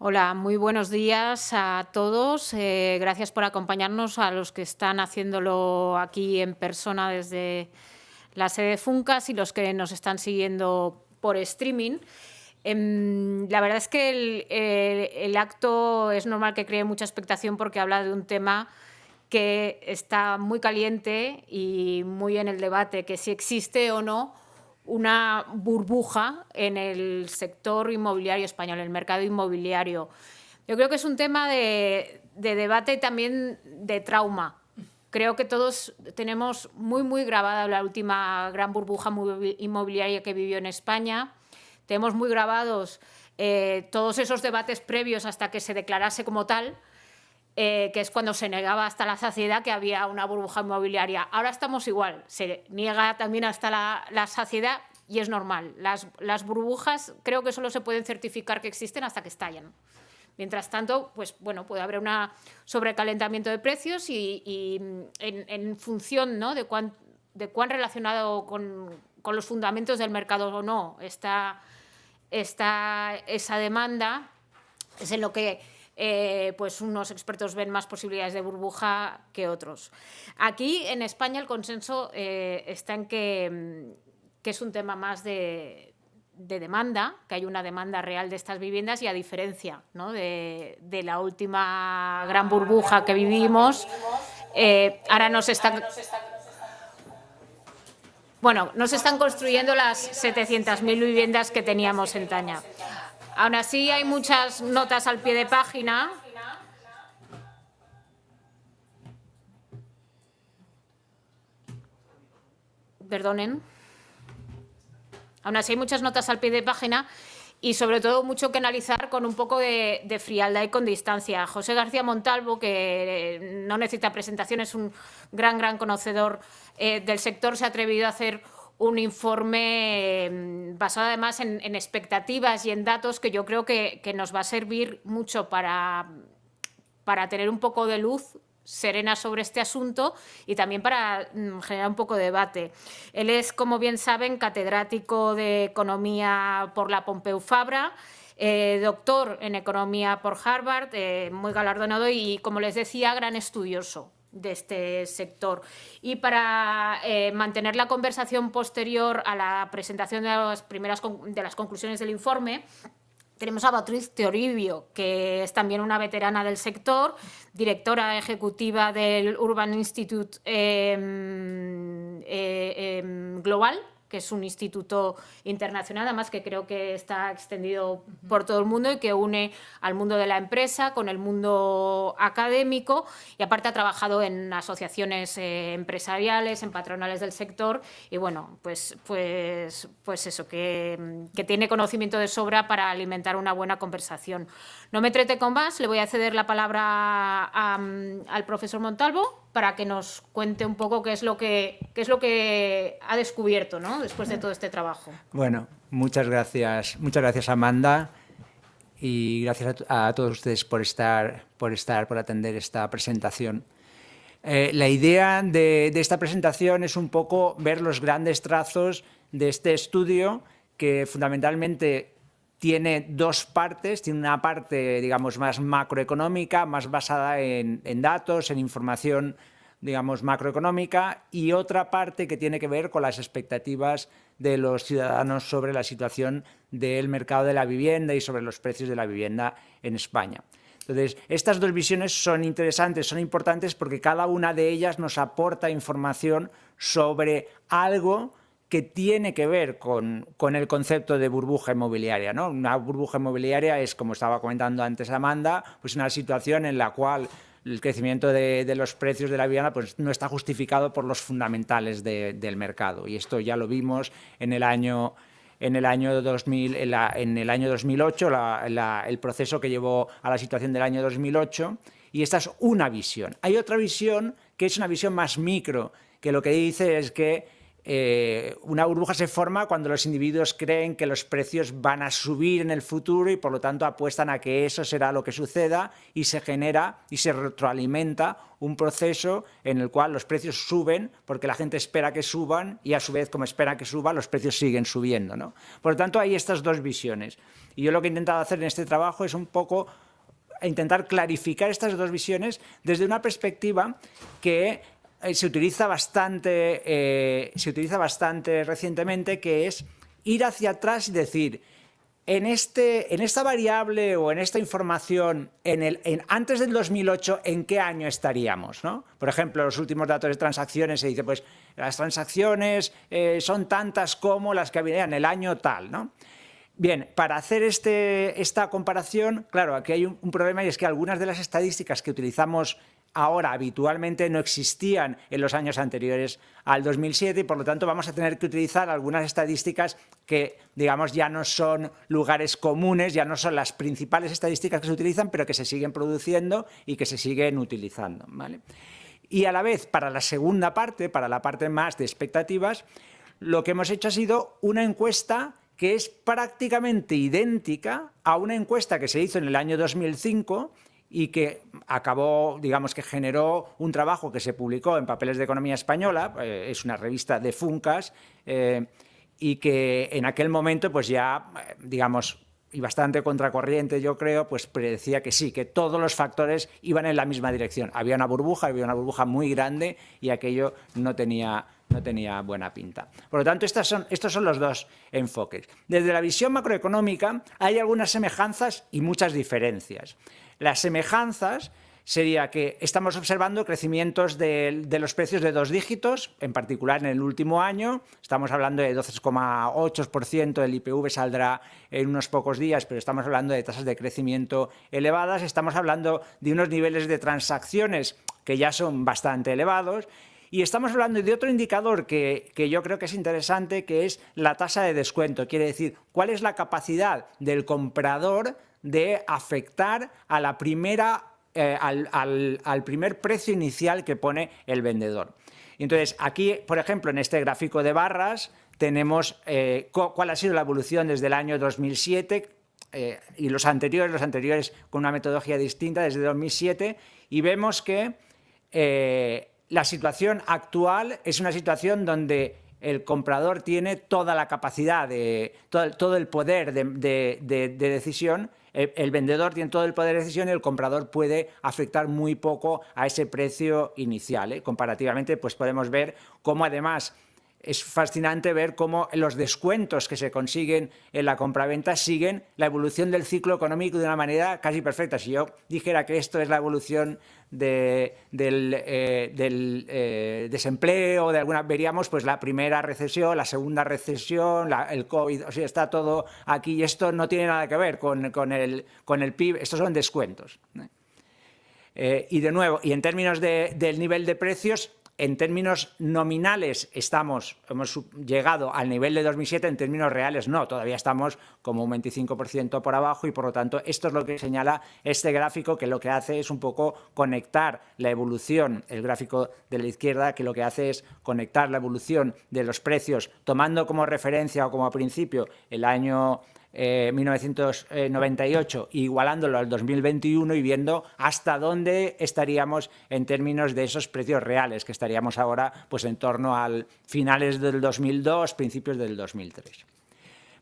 Hola, muy buenos días a todos. Gracias por acompañarnos, a los que están haciéndolo aquí en persona desde la sede de Funcas y los que nos están siguiendo por streaming. La verdad es que el acto es normal que cree mucha expectación porque habla de un tema que está muy caliente y muy en el debate, que si existe o no una burbuja en el sector inmobiliario español, en el mercado inmobiliario. Yo creo que es un tema de debate y también de trauma. Creo que todos tenemos muy grabada la última gran burbuja inmobiliaria que vivió en España. Tenemos muy grabados todos esos debates previos hasta que se declarase como tal, que es cuando se negaba hasta la saciedad que había una burbuja inmobiliaria. Ahora estamos igual, se niega también hasta la saciedad y es normal. Las burbujas creo que solo se pueden certificar que existen hasta que estallan. Mientras tanto, pues bueno, puede haber un sobrecalentamiento de precios y en función, ¿no?, de cuán relacionado con los fundamentos del mercado o no está esa demanda, es en lo que pues unos expertos ven más posibilidades de burbuja que otros. Aquí en España el consenso está en que es un tema más de demanda, que hay una demanda real de estas viviendas y a diferencia, ¿no?, de la última gran burbuja que vivimos, ahora nos están construyendo las 700.000 viviendas que teníamos en Taña. Aún así, hay muchas notas al pie de página. Perdonen. Aún así, hay muchas notas al pie de página y, sobre todo, mucho que analizar con un poco de frialdad y con distancia. José García Montalvo, que no necesita presentación, es un gran conocedor del sector, se ha atrevido a hacer un informe basado además en expectativas y en datos que yo creo que nos va a servir mucho para tener un poco de luz serena sobre este asunto y también para generar un poco de debate. Él es, como bien saben, catedrático de Economía por la Pompeu Fabra, doctor en Economía por Harvard, muy galardonado y, como les decía, gran estudioso de este sector. Y para mantener la conversación posterior a la presentación de las conclusiones del informe, tenemos a Beatriz Teoribio, que es también una veterana del sector, directora ejecutiva del Urban Institute Global, que es un instituto internacional, además que creo que está extendido por todo el mundo y que une al mundo de la empresa con el mundo académico, y aparte ha trabajado en asociaciones empresariales, en patronales del sector, y bueno, pues eso, que tiene conocimiento de sobra para alimentar una buena conversación. No me entretengo con más, le voy a ceder la palabra al profesor Montalvo para que nos cuente un poco qué es lo que ha descubierto, ¿no?, después de todo este trabajo. Bueno, muchas gracias Amanda, y gracias a todos ustedes por atender esta presentación. La idea de esta presentación es un poco ver los grandes trazos de este estudio, que fundamentalmente tiene dos partes. Tiene una parte, digamos, más macroeconómica, más basada en datos, en información, digamos, macroeconómica, y otra parte que tiene que ver con las expectativas de los ciudadanos sobre la situación del mercado de la vivienda y sobre los precios de la vivienda en España. Entonces, estas dos visiones son interesantes, son importantes, porque cada una de ellas nos aporta información sobre algo que tiene que ver con el concepto de burbuja inmobiliaria, ¿no? Una burbuja inmobiliaria es, como estaba comentando antes Amanda, pues una situación en la cual el crecimiento de los precios de la vivienda pues no está justificado por los fundamentales del mercado. Y esto ya lo vimos en el año 2008, el proceso que llevó a la situación del año 2008, y esta es una visión. Hay otra visión que es una visión más micro, que lo que dice es que una burbuja se forma cuando los individuos creen que los precios van a subir en el futuro y por lo tanto apuestan a que eso será lo que suceda y se genera y se retroalimenta un proceso en el cual los precios suben porque la gente espera que suban y a su vez como espera que suban los precios siguen subiendo, ¿no? Por lo tanto hay estas dos visiones y yo lo que he intentado hacer en este trabajo es un poco intentar clarificar estas dos visiones desde una perspectiva que se utiliza bastante recientemente, que es ir hacia atrás y decir, en esta variable o en esta información, antes del 2008, ¿en qué año estaríamos, ¿no? Por ejemplo, los últimos datos de transacciones se dice, pues las transacciones son tantas como las que había en el año tal, ¿no? Bien, para hacer esta comparación, claro, aquí hay un problema y es que algunas de las estadísticas que utilizamos ahora habitualmente no existían en los años anteriores al 2007 y por lo tanto vamos a tener que utilizar algunas estadísticas que, digamos, ya no son lugares comunes, ya no son las principales estadísticas que se utilizan, pero que se siguen produciendo y que se siguen utilizando, ¿vale? Y a la vez, para la segunda parte, para la parte más de expectativas, lo que hemos hecho ha sido una encuesta que es prácticamente idéntica a una encuesta que se hizo en el año 2005 y que acabó, digamos que generó un trabajo que se publicó en Papeles de Economía Española, es una revista de Funcas, y que en aquel momento pues ya, digamos, y bastante contracorriente yo creo, pues predecía que sí, que todos los factores iban en la misma dirección. Había una burbuja muy grande y aquello no tenía buena pinta. Por lo tanto, estos son los dos enfoques. Desde la visión macroeconómica hay algunas semejanzas y muchas diferencias. Las semejanzas sería que estamos observando crecimientos de los precios de 2 dígitos, en particular en el último año. Estamos hablando de 12,8%, el IPV saldrá en unos pocos días, pero estamos hablando de tasas de crecimiento elevadas. Estamos hablando de unos niveles de transacciones que ya son bastante elevados. Y estamos hablando de otro indicador que yo creo que es interesante, que es la tasa de descuento. Quiere decir, cuál es la capacidad del comprador de afectar a la al primer precio inicial que pone el vendedor. Entonces, aquí, por ejemplo, en este gráfico de barras, tenemos cuál ha sido la evolución desde el año 2007 y los anteriores con una metodología distinta desde 2007, y vemos que la situación actual es una situación donde el comprador tiene toda la capacidad, todo el poder de decisión. El vendedor tiene todo el poder de decisión y el comprador puede afectar muy poco a ese precio inicial. Comparativamente, pues podemos ver cómo además es fascinante ver cómo los descuentos que se consiguen en la compraventa siguen la evolución del ciclo económico de una manera casi perfecta. Si yo dijera que esto es la evolución del desempleo, veríamos pues la primera recesión, la segunda recesión, el COVID, o sea, está todo aquí y esto no tiene nada que ver con el PIB, estos son descuentos. Y de nuevo, y en términos del nivel de precios, en términos nominales hemos llegado al nivel de 2007, en términos reales no, todavía estamos como un 25% por abajo y por lo tanto esto es lo que señala este gráfico, que lo que hace es un poco conectar la evolución, el gráfico de la izquierda, que lo que hace es conectar la evolución de los precios tomando como referencia o como principio el año 1998, igualándolo al 2021 y viendo hasta dónde estaríamos en términos de esos precios reales, que estaríamos ahora pues en torno al finales del 2002, principios del 2003.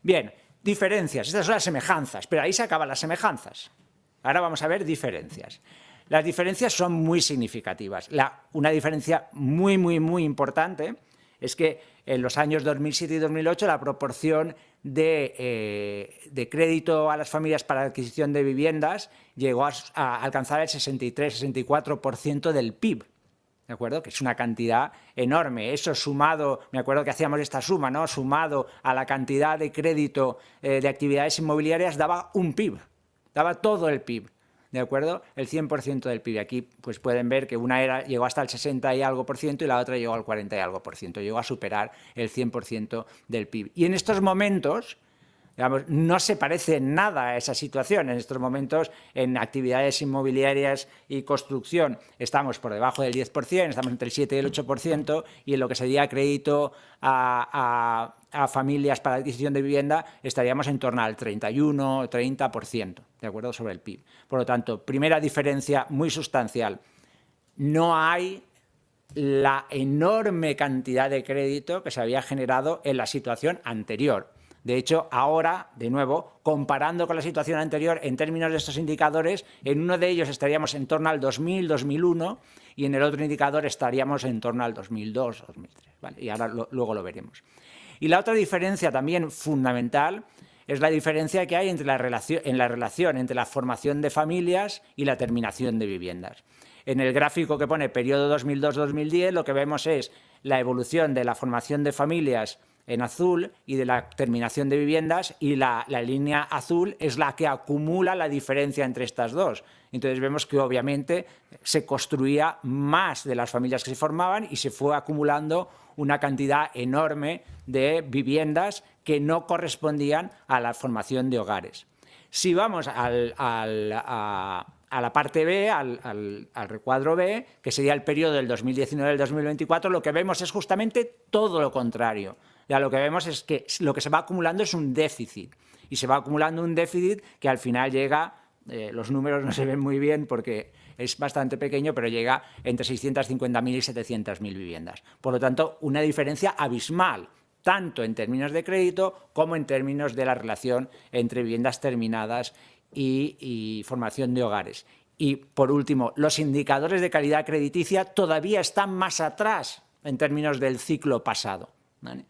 Bien, diferencias, estas son las semejanzas, pero ahí se acaban las semejanzas. Ahora vamos a ver diferencias. Las diferencias son muy significativas. Una diferencia muy importante es que en los años 2007 y 2008 la proporción de crédito a las familias para la adquisición de viviendas llegó a alcanzar el 63-64% del PIB. ¿De acuerdo? Que es una cantidad enorme. Eso sumado, me acuerdo que hacíamos esta suma, ¿no? Sumado a la cantidad de crédito de actividades inmobiliarias, daba un PIB, daba todo el PIB. ¿De acuerdo? El 100% del PIB. Aquí pues pueden ver que una llegó hasta el 60 y algo por ciento y la otra llegó al 40 y algo por ciento. Llegó a superar el 100% del PIB. Y en estos momentos, Digamos, no se parece en nada a esa situación. En estos momentos, en actividades inmobiliarias y construcción, estamos por debajo del 10%, estamos entre el 7 y el 8%, y en lo que sería crédito a familias para la adquisición de vivienda estaríamos en torno al 31, 30%, ¿de acuerdo?, sobre el PIB. Por lo tanto, primera diferencia muy sustancial. No hay la enorme cantidad de crédito que se había generado en la situación anterior. De hecho, ahora, de nuevo, comparando con la situación anterior en términos de estos indicadores, en uno de ellos estaríamos en torno al 2000, 2001 y en el otro indicador estaríamos en torno al 2002, 2003. ¿Vale? Y ahora luego lo veremos. Y la otra diferencia también fundamental es la diferencia que hay entre la relación entre la formación de familias y la terminación de viviendas. En el gráfico que pone periodo 2002-2010 lo que vemos es la evolución de la formación de familias en azul y de la terminación de viviendas, y la línea azul es la que acumula la diferencia entre estas dos. Entonces vemos que obviamente se construía más de las familias que se formaban y se fue acumulando una cantidad enorme de viviendas que no correspondían a la formación de hogares. Si vamos a la parte B, al recuadro B, que sería el periodo del 2019 al 2024, lo que vemos es justamente todo lo contrario. Ya lo que vemos es que lo que se va acumulando es un déficit, y se va acumulando un déficit que al final llega, los números no se ven muy bien porque es bastante pequeño, pero llega entre 650.000 y 700.000 viviendas. Por lo tanto, una diferencia abismal, tanto en términos de crédito como en términos de la relación entre viviendas terminadas y formación de hogares. Y, por último, los indicadores de calidad crediticia todavía están más atrás en términos del ciclo pasado, ¿vale?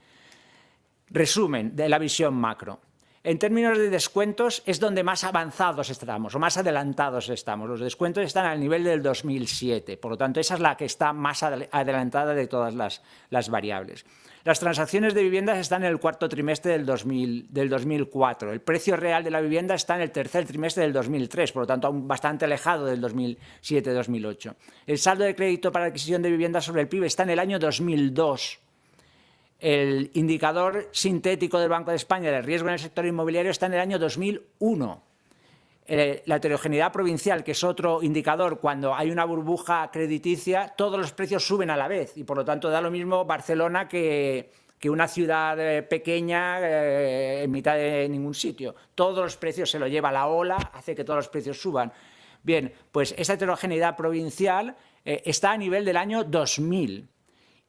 Resumen de la visión macro. En términos de descuentos es donde más avanzados estamos o más adelantados estamos. Los descuentos están al nivel del 2007, por lo tanto esa es la que está más adelantada de todas las variables. Las transacciones de viviendas están en el cuarto trimestre del 2004. El precio real de la vivienda está en el tercer trimestre del 2003, por lo tanto aún bastante alejado del 2007-2008. El saldo de crédito para adquisición de viviendas sobre el PIB está en el año 2002. El indicador sintético del Banco de España de riesgo en el sector inmobiliario está en el año 2001. La heterogeneidad provincial, que es otro indicador, cuando hay una burbuja crediticia, todos los precios suben a la vez y, por lo tanto, da lo mismo Barcelona que una ciudad pequeña en mitad de ningún sitio. Todos los precios se lo lleva la ola, hace que todos los precios suban. Bien, pues esa heterogeneidad provincial está a nivel del año 2000.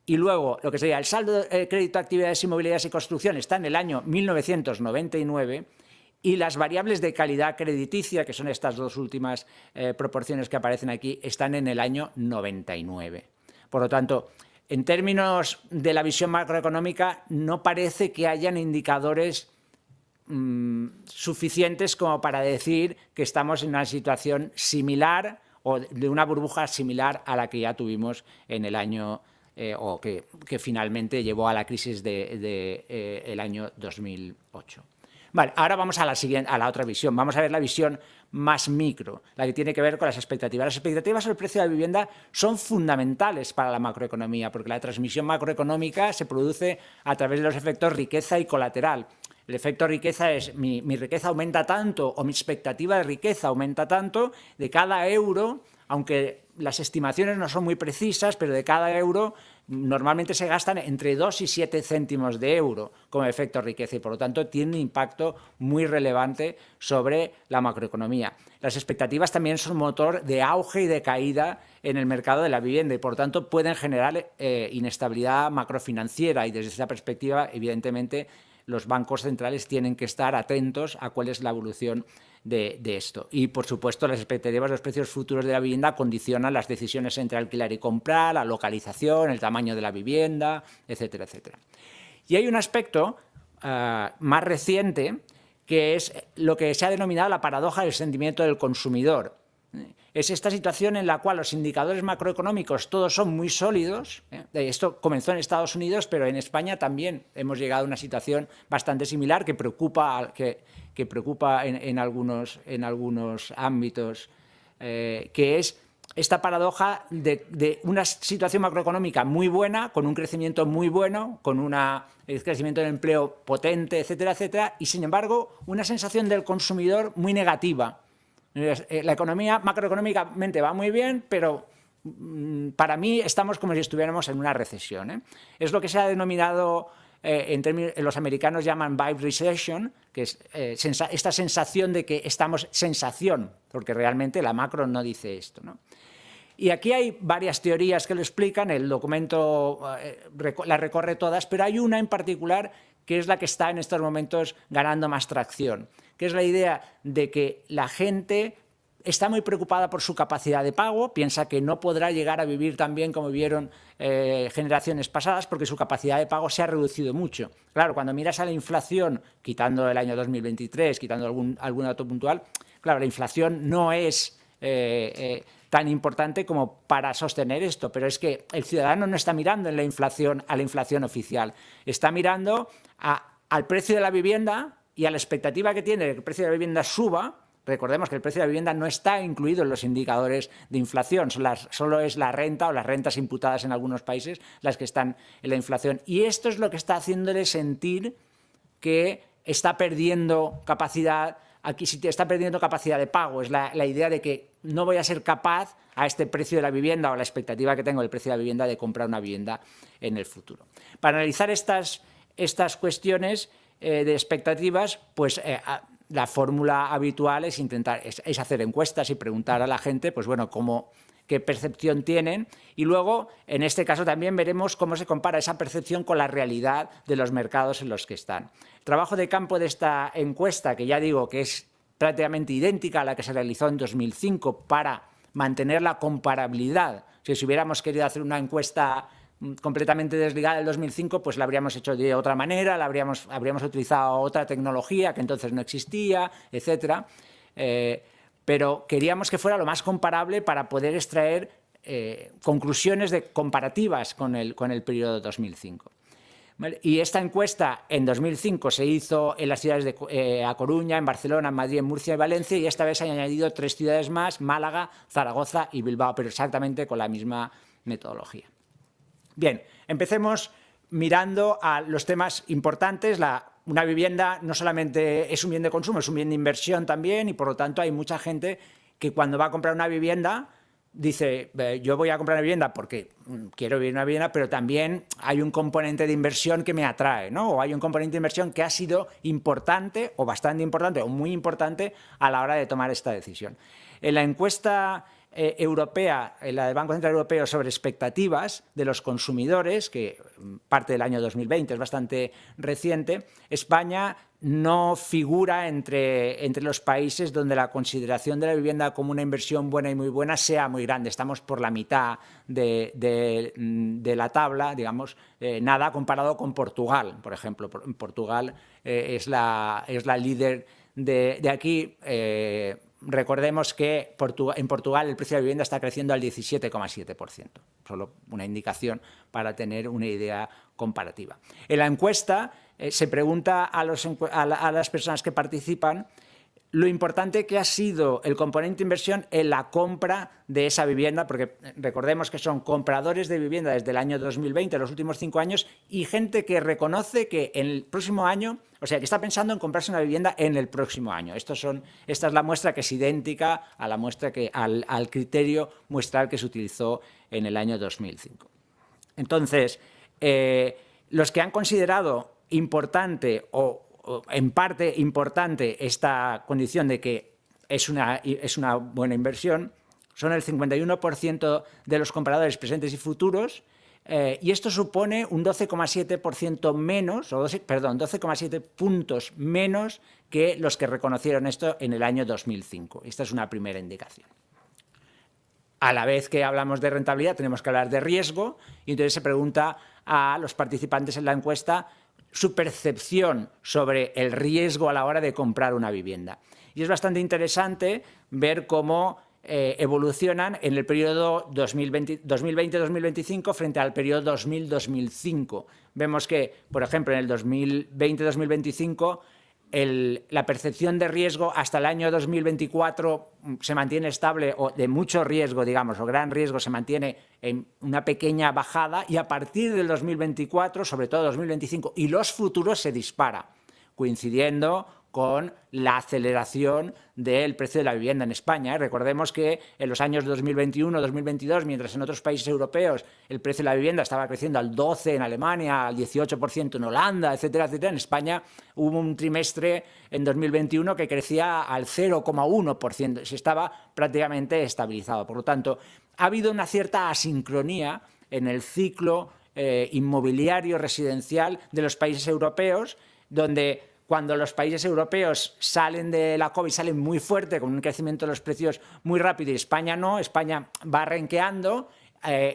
Y luego, lo que sería el saldo de crédito a actividades inmobiliarias y construcción está en el año 1999, y las variables de calidad crediticia, que son estas dos últimas proporciones que aparecen aquí, están en el año 99. Por lo tanto, en términos de la visión macroeconómica, no parece que hayan indicadores suficientes como para decir que estamos en una situación similar o de una burbuja similar a la que ya tuvimos en el año o que finalmente llevó a la crisis del año 2008. Vale, ahora vamos a la otra visión. Vamos a ver la visión más micro, la que tiene que ver con las expectativas. Las expectativas sobre el precio de la vivienda son fundamentales para la macroeconomía, porque la transmisión macroeconómica se produce a través de los efectos riqueza y colateral. El efecto riqueza es mi riqueza aumenta tanto o mi expectativa de riqueza aumenta tanto, de cada euro, aunque las estimaciones no son muy precisas, pero de cada euro normalmente se gastan entre 2 y 7 céntimos de euro como efecto riqueza, y por lo tanto tiene un impacto muy relevante sobre la macroeconomía. Las expectativas también son motor de auge y de caída en el mercado de la vivienda y por lo tanto pueden generar inestabilidad macrofinanciera, y desde esa perspectiva evidentemente los bancos centrales tienen que estar atentos a cuál es la evolución de esto. Y, por supuesto, las expectativas de los precios futuros de la vivienda condicionan las decisiones entre alquilar y comprar, la localización, el tamaño de la vivienda, etcétera, etcétera. Y hay un aspecto más reciente, que es lo que se ha denominado la paradoja del sentimiento del consumidor. Es esta situación en la cual los indicadores macroeconómicos todos son muy sólidos. Esto comenzó en Estados Unidos, pero en España también hemos llegado a una situación bastante similar que preocupa en algunos ámbitos, que es esta paradoja de una situación macroeconómica muy buena, con un crecimiento muy bueno, con un crecimiento del empleo potente, etcétera, etcétera, y sin embargo una sensación del consumidor muy negativa. La economía macroeconómicamente va muy bien, pero para mí estamos como si estuviéramos en una recesión, ¿eh? Es lo que se ha denominado, los americanos llaman vibe recession, que es esta sensación de que estamos, porque realmente la macro no dice esto, ¿no? Y aquí hay varias teorías que lo explican, el documento las recorre todas, pero hay una en particular que es la que está en estos momentos ganando más tracción, que es la idea de que la gente está muy preocupada por su capacidad de pago, piensa que no podrá llegar a vivir tan bien como vivieron generaciones pasadas porque su capacidad de pago se ha reducido mucho. Claro, cuando miras a la inflación, quitando el año 2023, quitando algún dato puntual, claro, la inflación no es tan importante como para sostener esto, pero es que el ciudadano no está mirando a la inflación oficial, está mirando al precio de la vivienda y a la expectativa que tiene de que el precio de la vivienda suba. Recordemos que el precio de la vivienda no está incluido en los indicadores de inflación, solo es la renta o las rentas imputadas en algunos países las que están en la inflación. Y esto es lo que está haciéndole sentir que está perdiendo capacidad. Aquí sí está perdiendo capacidad de pago, es la idea de que no voy a ser capaz a este precio de la vivienda o a la expectativa que tengo del precio de la vivienda de comprar una vivienda en el futuro. Para analizar estas cuestiones de expectativas, pues la fórmula habitual es es hacer encuestas y preguntar a la gente, pues bueno, qué percepción tienen, y luego, en este caso también veremos cómo se compara esa percepción con la realidad de los mercados en los que están. El trabajo de campo de esta encuesta, que ya digo que es prácticamente idéntica a la que se realizó en 2005 para mantener la comparabilidad. Si hubiéramos querido hacer una encuesta completamente desligada del 2005, pues la habríamos hecho de otra manera, habríamos utilizado otra tecnología que entonces no existía, etcétera. Pero queríamos que fuera lo más comparable para poder extraer conclusiones comparativas con el periodo de 2005. ¿Vale? Y esta encuesta en 2005 se hizo en las ciudades de A Coruña, en Barcelona, en Madrid, en Murcia y Valencia, y esta vez se han añadido 3 ciudades más, Málaga, Zaragoza y Bilbao, pero exactamente con la misma metodología. Bien, empecemos mirando a los temas importantes. Una vivienda no solamente es un bien de consumo, es un bien de inversión también, y por lo tanto hay mucha gente que cuando va a comprar una vivienda dice, yo voy a comprar una vivienda porque quiero vivir en una vivienda, pero también hay un componente de inversión que me atrae, ¿no? O hay un componente de inversión que ha sido importante o bastante importante o muy importante a la hora de tomar esta decisión. En la encuesta europea, la del Banco Central Europeo, sobre expectativas de los consumidores, que parte del año 2020, es bastante reciente, España no figura entre los países donde la consideración de la vivienda como una inversión buena y muy buena sea muy grande. Estamos por la mitad de la tabla, digamos, nada comparado con Portugal, por ejemplo. Portugal es la líder de aquí. Recordemos que en Portugal el precio de la vivienda está creciendo al 17,7%, solo una indicación para tener una idea comparativa. En la encuesta se pregunta a las personas que participan lo importante que ha sido el componente de inversión en la compra de esa vivienda, porque recordemos que son compradores de vivienda desde el año 2020, los últimos 5 años, y gente que reconoce que en el próximo año, o sea, que está pensando en comprarse una vivienda en el próximo año. Esta es la muestra que es idéntica a la muestra al criterio muestral que se utilizó en el año 2005. Entonces, los que han considerado importante o en parte importante esta condición de que es una buena inversión son el 51% de los compradores presentes y futuros, y esto supone un 12,7% menos, 12,7 puntos menos que los que reconocieron esto en el año 2005. Esta es una primera indicación. A la vez que hablamos de rentabilidad, tenemos que hablar de riesgo, y entonces se pregunta a los participantes en la encuesta su percepción sobre el riesgo a la hora de comprar una vivienda. Y es bastante interesante ver cómo evolucionan en el periodo 2020-2025 frente al periodo 2000-2005. Vemos que, por ejemplo, en el 2020-2025 la percepción de riesgo hasta el año 2024 se mantiene estable, o de mucho riesgo, digamos, o gran riesgo, se mantiene en una pequeña bajada, y a partir del 2024, sobre todo 2025, y los futuros, se dispara, coincidiendo con la aceleración del precio de la vivienda en España. Recordemos que en los años 2021-2022, mientras en otros países europeos el precio de la vivienda estaba creciendo al 12% en Alemania, al 18% en Holanda, etcétera, etcétera, en España hubo un trimestre en 2021 que crecía al 0,1%, se estaba prácticamente estabilizado. Por lo tanto, ha habido una cierta asincronía en el ciclo inmobiliario residencial de los países europeos, donde cuando los países europeos salen de la COVID, salen muy fuerte, con un crecimiento de los precios muy rápido, y España no, España va renqueando,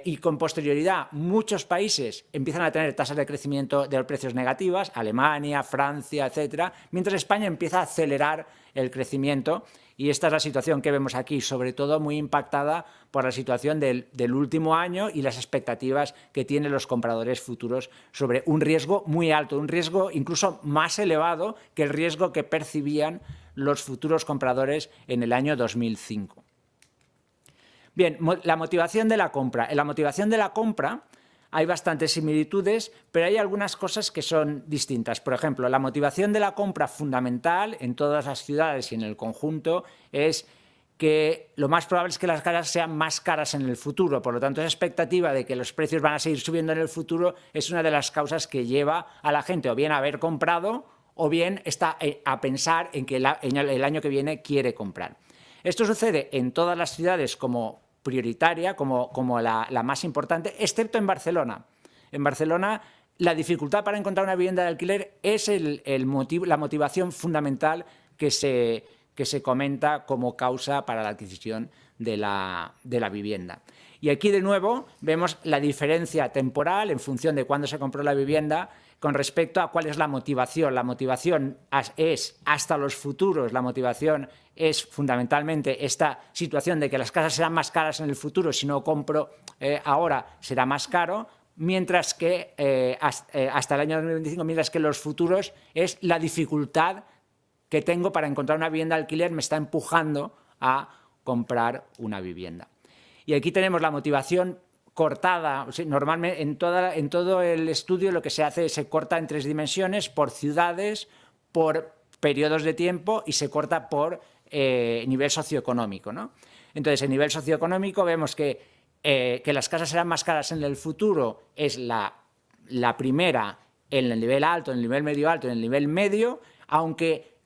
y con posterioridad muchos países empiezan a tener tasas de crecimiento de los precios negativas, Alemania, Francia, etcétera, mientras España empieza a acelerar el crecimiento. Y esta es la situación que vemos aquí, sobre todo muy impactada por la situación del último año y las expectativas que tienen los compradores futuros sobre un riesgo muy alto, un riesgo incluso más elevado que el riesgo que percibían los futuros compradores en el año 2005. Bien, la motivación de la compra. En la motivación de la compra hay bastantes similitudes, pero hay algunas cosas que son distintas. Por ejemplo, la motivación de la compra fundamental en todas las ciudades y en el conjunto es que lo más probable es que las casas sean más caras en el futuro. Por lo tanto, esa expectativa de que los precios van a seguir subiendo en el futuro es una de las causas que lleva a la gente o bien a haber comprado o bien está a pensar en que el año que viene quiere comprar. Esto sucede en todas las ciudades como prioritaria, como la más importante, excepto en Barcelona. En Barcelona, la dificultad para encontrar una vivienda de alquiler es la motivación fundamental que se comenta como causa para la adquisición de la vivienda. Y aquí, de nuevo, vemos la diferencia temporal en función de cuándo se compró la vivienda con respecto a cuál es la motivación. La motivación es hasta los futuros, la motivación es fundamentalmente esta situación de que las casas serán más caras en el futuro, si no compro ahora será más caro, mientras que hasta el año 2025, mientras que los futuros es la dificultad que tengo para encontrar una vivienda de alquiler, me está empujando a comprar una vivienda. Y aquí tenemos la motivación cortada. O sea, normalmente en todo el estudio lo que se hace es se corta en 3 dimensiones, por ciudades, por periodos de tiempo y se corta por nivel socioeconómico, ¿no? Entonces, en nivel socioeconómico vemos que las casas serán más caras en el futuro es la primera en el nivel alto, en el nivel medio alto, en el nivel medio, aunque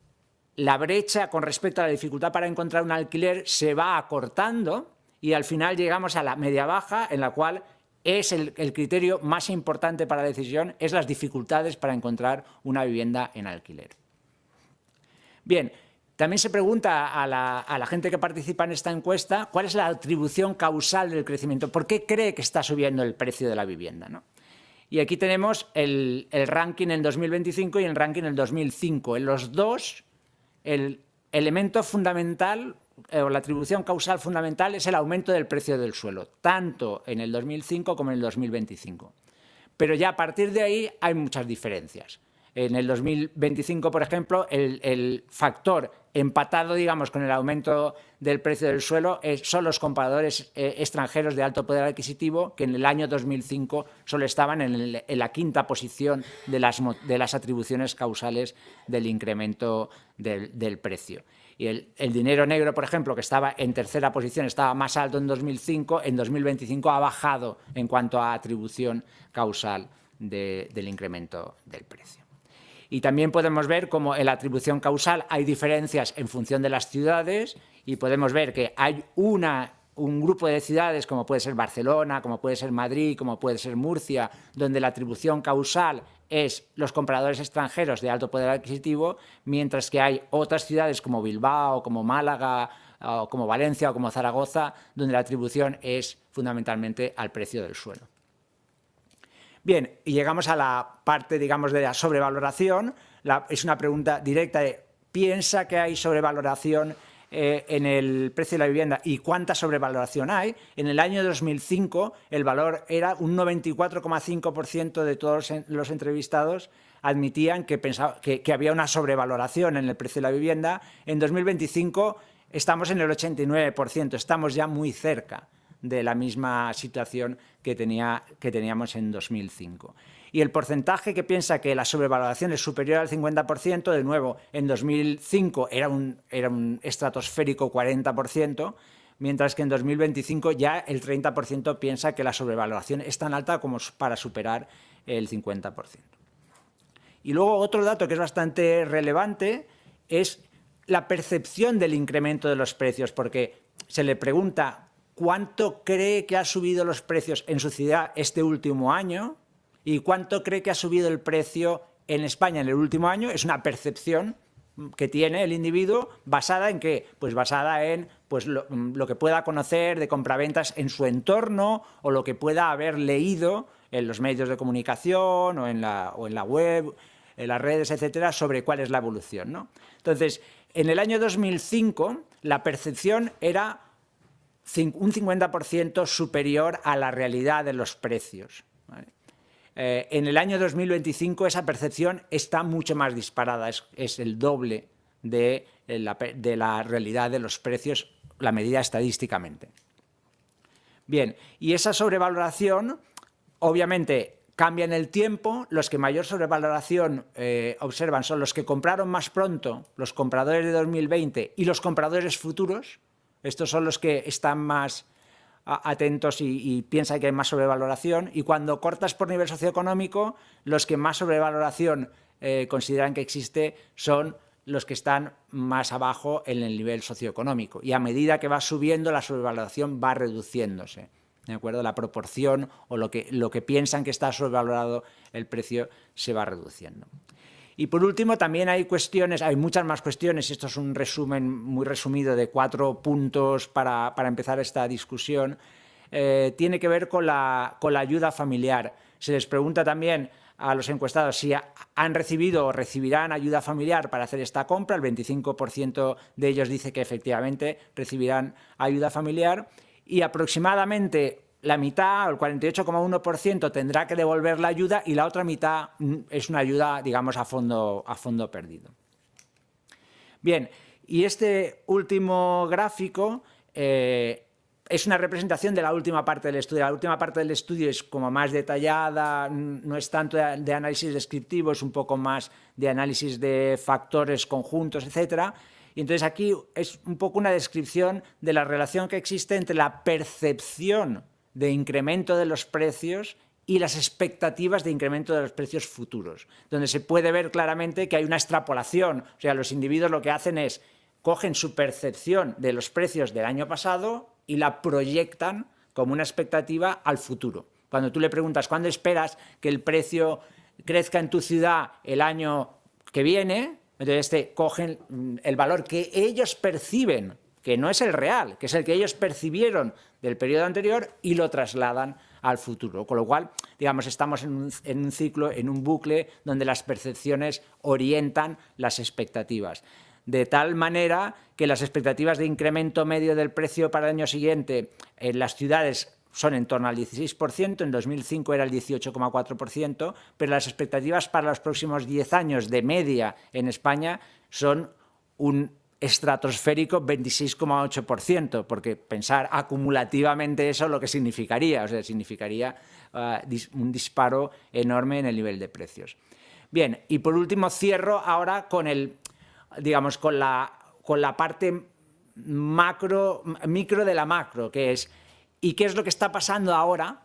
la brecha con respecto a la dificultad para encontrar un alquiler se va acortando y al final llegamos a la media-baja, en la cual es el criterio más importante para la decisión, es las dificultades para encontrar una vivienda en alquiler. Bien, también se pregunta a la gente que participa en esta encuesta cuál es la atribución causal del crecimiento, por qué cree que está subiendo el precio de la vivienda, ¿no? Y aquí tenemos el ranking en 2025 y el ranking en 2005. En los dos, el elemento fundamental o la atribución causal fundamental es el aumento del precio del suelo, tanto en el 2005 como en el 2025. Pero ya a partir de ahí hay muchas diferencias. En el 2025, por ejemplo, el factor empatado, digamos, con el aumento del precio del suelo son los compradores extranjeros de alto poder adquisitivo, que en el año 2005 solo estaban en la 5ª posición de las atribuciones causales del incremento del precio. Y el dinero negro, por ejemplo, que estaba en 3ª posición, estaba más alto en 2005, en 2025 ha bajado en cuanto a atribución causal del incremento del precio. Y también podemos ver cómo en la atribución causal hay diferencias en función de las ciudades y podemos ver que hay un grupo de ciudades como puede ser Barcelona, como puede ser Madrid, como puede ser Murcia, donde la atribución causal es los compradores extranjeros de alto poder adquisitivo, mientras que hay otras ciudades como Bilbao, como Málaga, o como Valencia o como Zaragoza, donde la atribución es fundamentalmente al precio del suelo. Bien, y llegamos a la parte, digamos, de la sobrevaloración. Es una pregunta directa de ¿piensa que hay sobrevaloración en el precio de la vivienda y cuánta sobrevaloración hay? En el año 2005 el valor era un 94,5% de todos los entrevistados admitían que había una sobrevaloración en el precio de la vivienda. En 2025 estamos en el 89%, estamos ya muy cerca de la misma situación que teníamos en 2005. Y el porcentaje que piensa que la sobrevaloración es superior al 50%, de nuevo, en 2005 era un estratosférico 40%, mientras que en 2025 ya el 30% piensa que la sobrevaloración es tan alta como para superar el 50%. Y luego otro dato que es bastante relevante es la percepción del incremento de los precios, porque se le pregunta cuánto cree que ha subido los precios en su ciudad este último año y cuánto cree que ha subido el precio en España en el último año. Es una percepción que tiene el individuo basada en qué? Pues basada en lo que pueda conocer de compraventas en su entorno o lo que pueda haber leído en los medios de comunicación o en la web, en las redes, etcétera, sobre cuál es la evolución, ¿no? Entonces, en el año 2005 la percepción era un 50% superior a la realidad de los precios, ¿vale? En el año 2025 esa percepción está mucho más disparada, es el doble de la realidad de los precios, la medida estadísticamente. Bien, y esa sobrevaloración obviamente cambia en el tiempo. Los que mayor sobrevaloración observan son los que compraron más pronto, los compradores de 2020 y los compradores futuros. Estos son los que están más atentos y piensan que hay más sobrevaloración. Y cuando cortas por nivel socioeconómico, los que más sobrevaloración consideran que existe son los que están más abajo en el nivel socioeconómico. Y a medida que va subiendo, la sobrevaloración va reduciéndose, ¿de acuerdo? La proporción o lo que piensan que está sobrevalorado el precio se va reduciendo. Y por último, también hay muchas más cuestiones, esto es un resumen muy resumido de 4 puntos para empezar esta discusión. Tiene que ver con la ayuda familiar. Se les pregunta también a los encuestados si han recibido o recibirán ayuda familiar para hacer esta compra. El 25% de ellos dice que efectivamente recibirán ayuda familiar y aproximadamente la mitad, el 48,1%, tendrá que devolver la ayuda y la otra mitad es una ayuda, digamos, a fondo perdido. Bien, y este último gráfico es una representación de la última parte del estudio. La última parte del estudio es como más detallada, no es tanto de análisis descriptivo, es un poco más de análisis de factores conjuntos, etcétera. Y entonces aquí es un poco una descripción de la relación que existe entre la percepción de incremento de los precios y las expectativas de incremento de los precios futuros, donde se puede ver claramente que hay una extrapolación. O sea, los individuos lo que hacen es cogen su percepción de los precios del año pasado y la proyectan como una expectativa al futuro. Cuando tú le preguntas ¿cuándo esperas que el precio crezca en tu ciudad el año que viene?, entonces cogen el valor que ellos perciben, que no es el real, que es el que ellos percibieron del periodo anterior y lo trasladan al futuro. Con lo cual, digamos, estamos en un ciclo, en un bucle donde las percepciones orientan las expectativas. De tal manera que las expectativas de incremento medio del precio para el año siguiente en las ciudades son en torno al 16%, en 2005 era el 18,4%, pero las expectativas para los próximos 10 años de media en España son un estratosférico 26,8%, porque pensar acumulativamente eso lo que significaría, o sea, significaría un disparo enorme en el nivel de precios. Bien, y por último cierro ahora con con la parte micro de la macro, que es ¿y qué es lo que está pasando ahora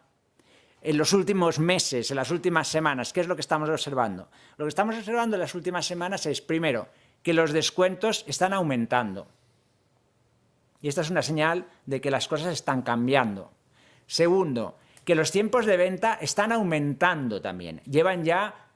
en los últimos meses, en las últimas semanas? ¿Qué es lo que estamos observando? Lo que estamos observando en las últimas semanas es, primero, que los descuentos están aumentando. Y esta es una señal de que las cosas están cambiando. Segundo, que los tiempos de venta están aumentando también. Llevan ya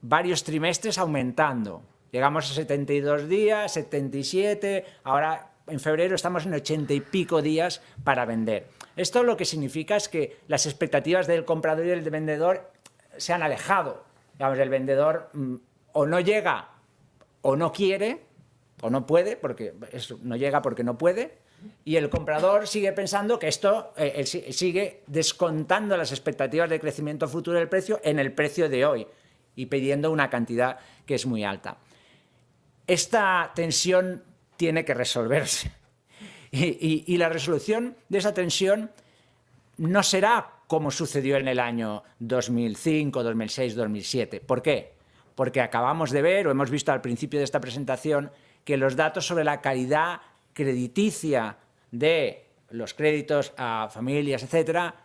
varios trimestres aumentando. Llegamos a 72 días, 77, ahora en febrero estamos en 80 y pico días para vender. Esto lo que significa es que las expectativas del comprador y del vendedor se han alejado. Digamos, el vendedor o no llega o no quiere o no puede, porque no llega porque no puede, y el comprador sigue pensando que esto sigue descontando las expectativas de crecimiento futuro del precio en el precio de hoy. y pidiendo una cantidad que es muy alta. Esta tensión tiene que resolverse y la resolución de esa tensión no será como sucedió en el año 2005, 2006, 2007. ¿Por qué? Porque acabamos de ver, o hemos visto al principio de esta presentación, que los datos sobre la calidad crediticia de los créditos a familias, etcétera,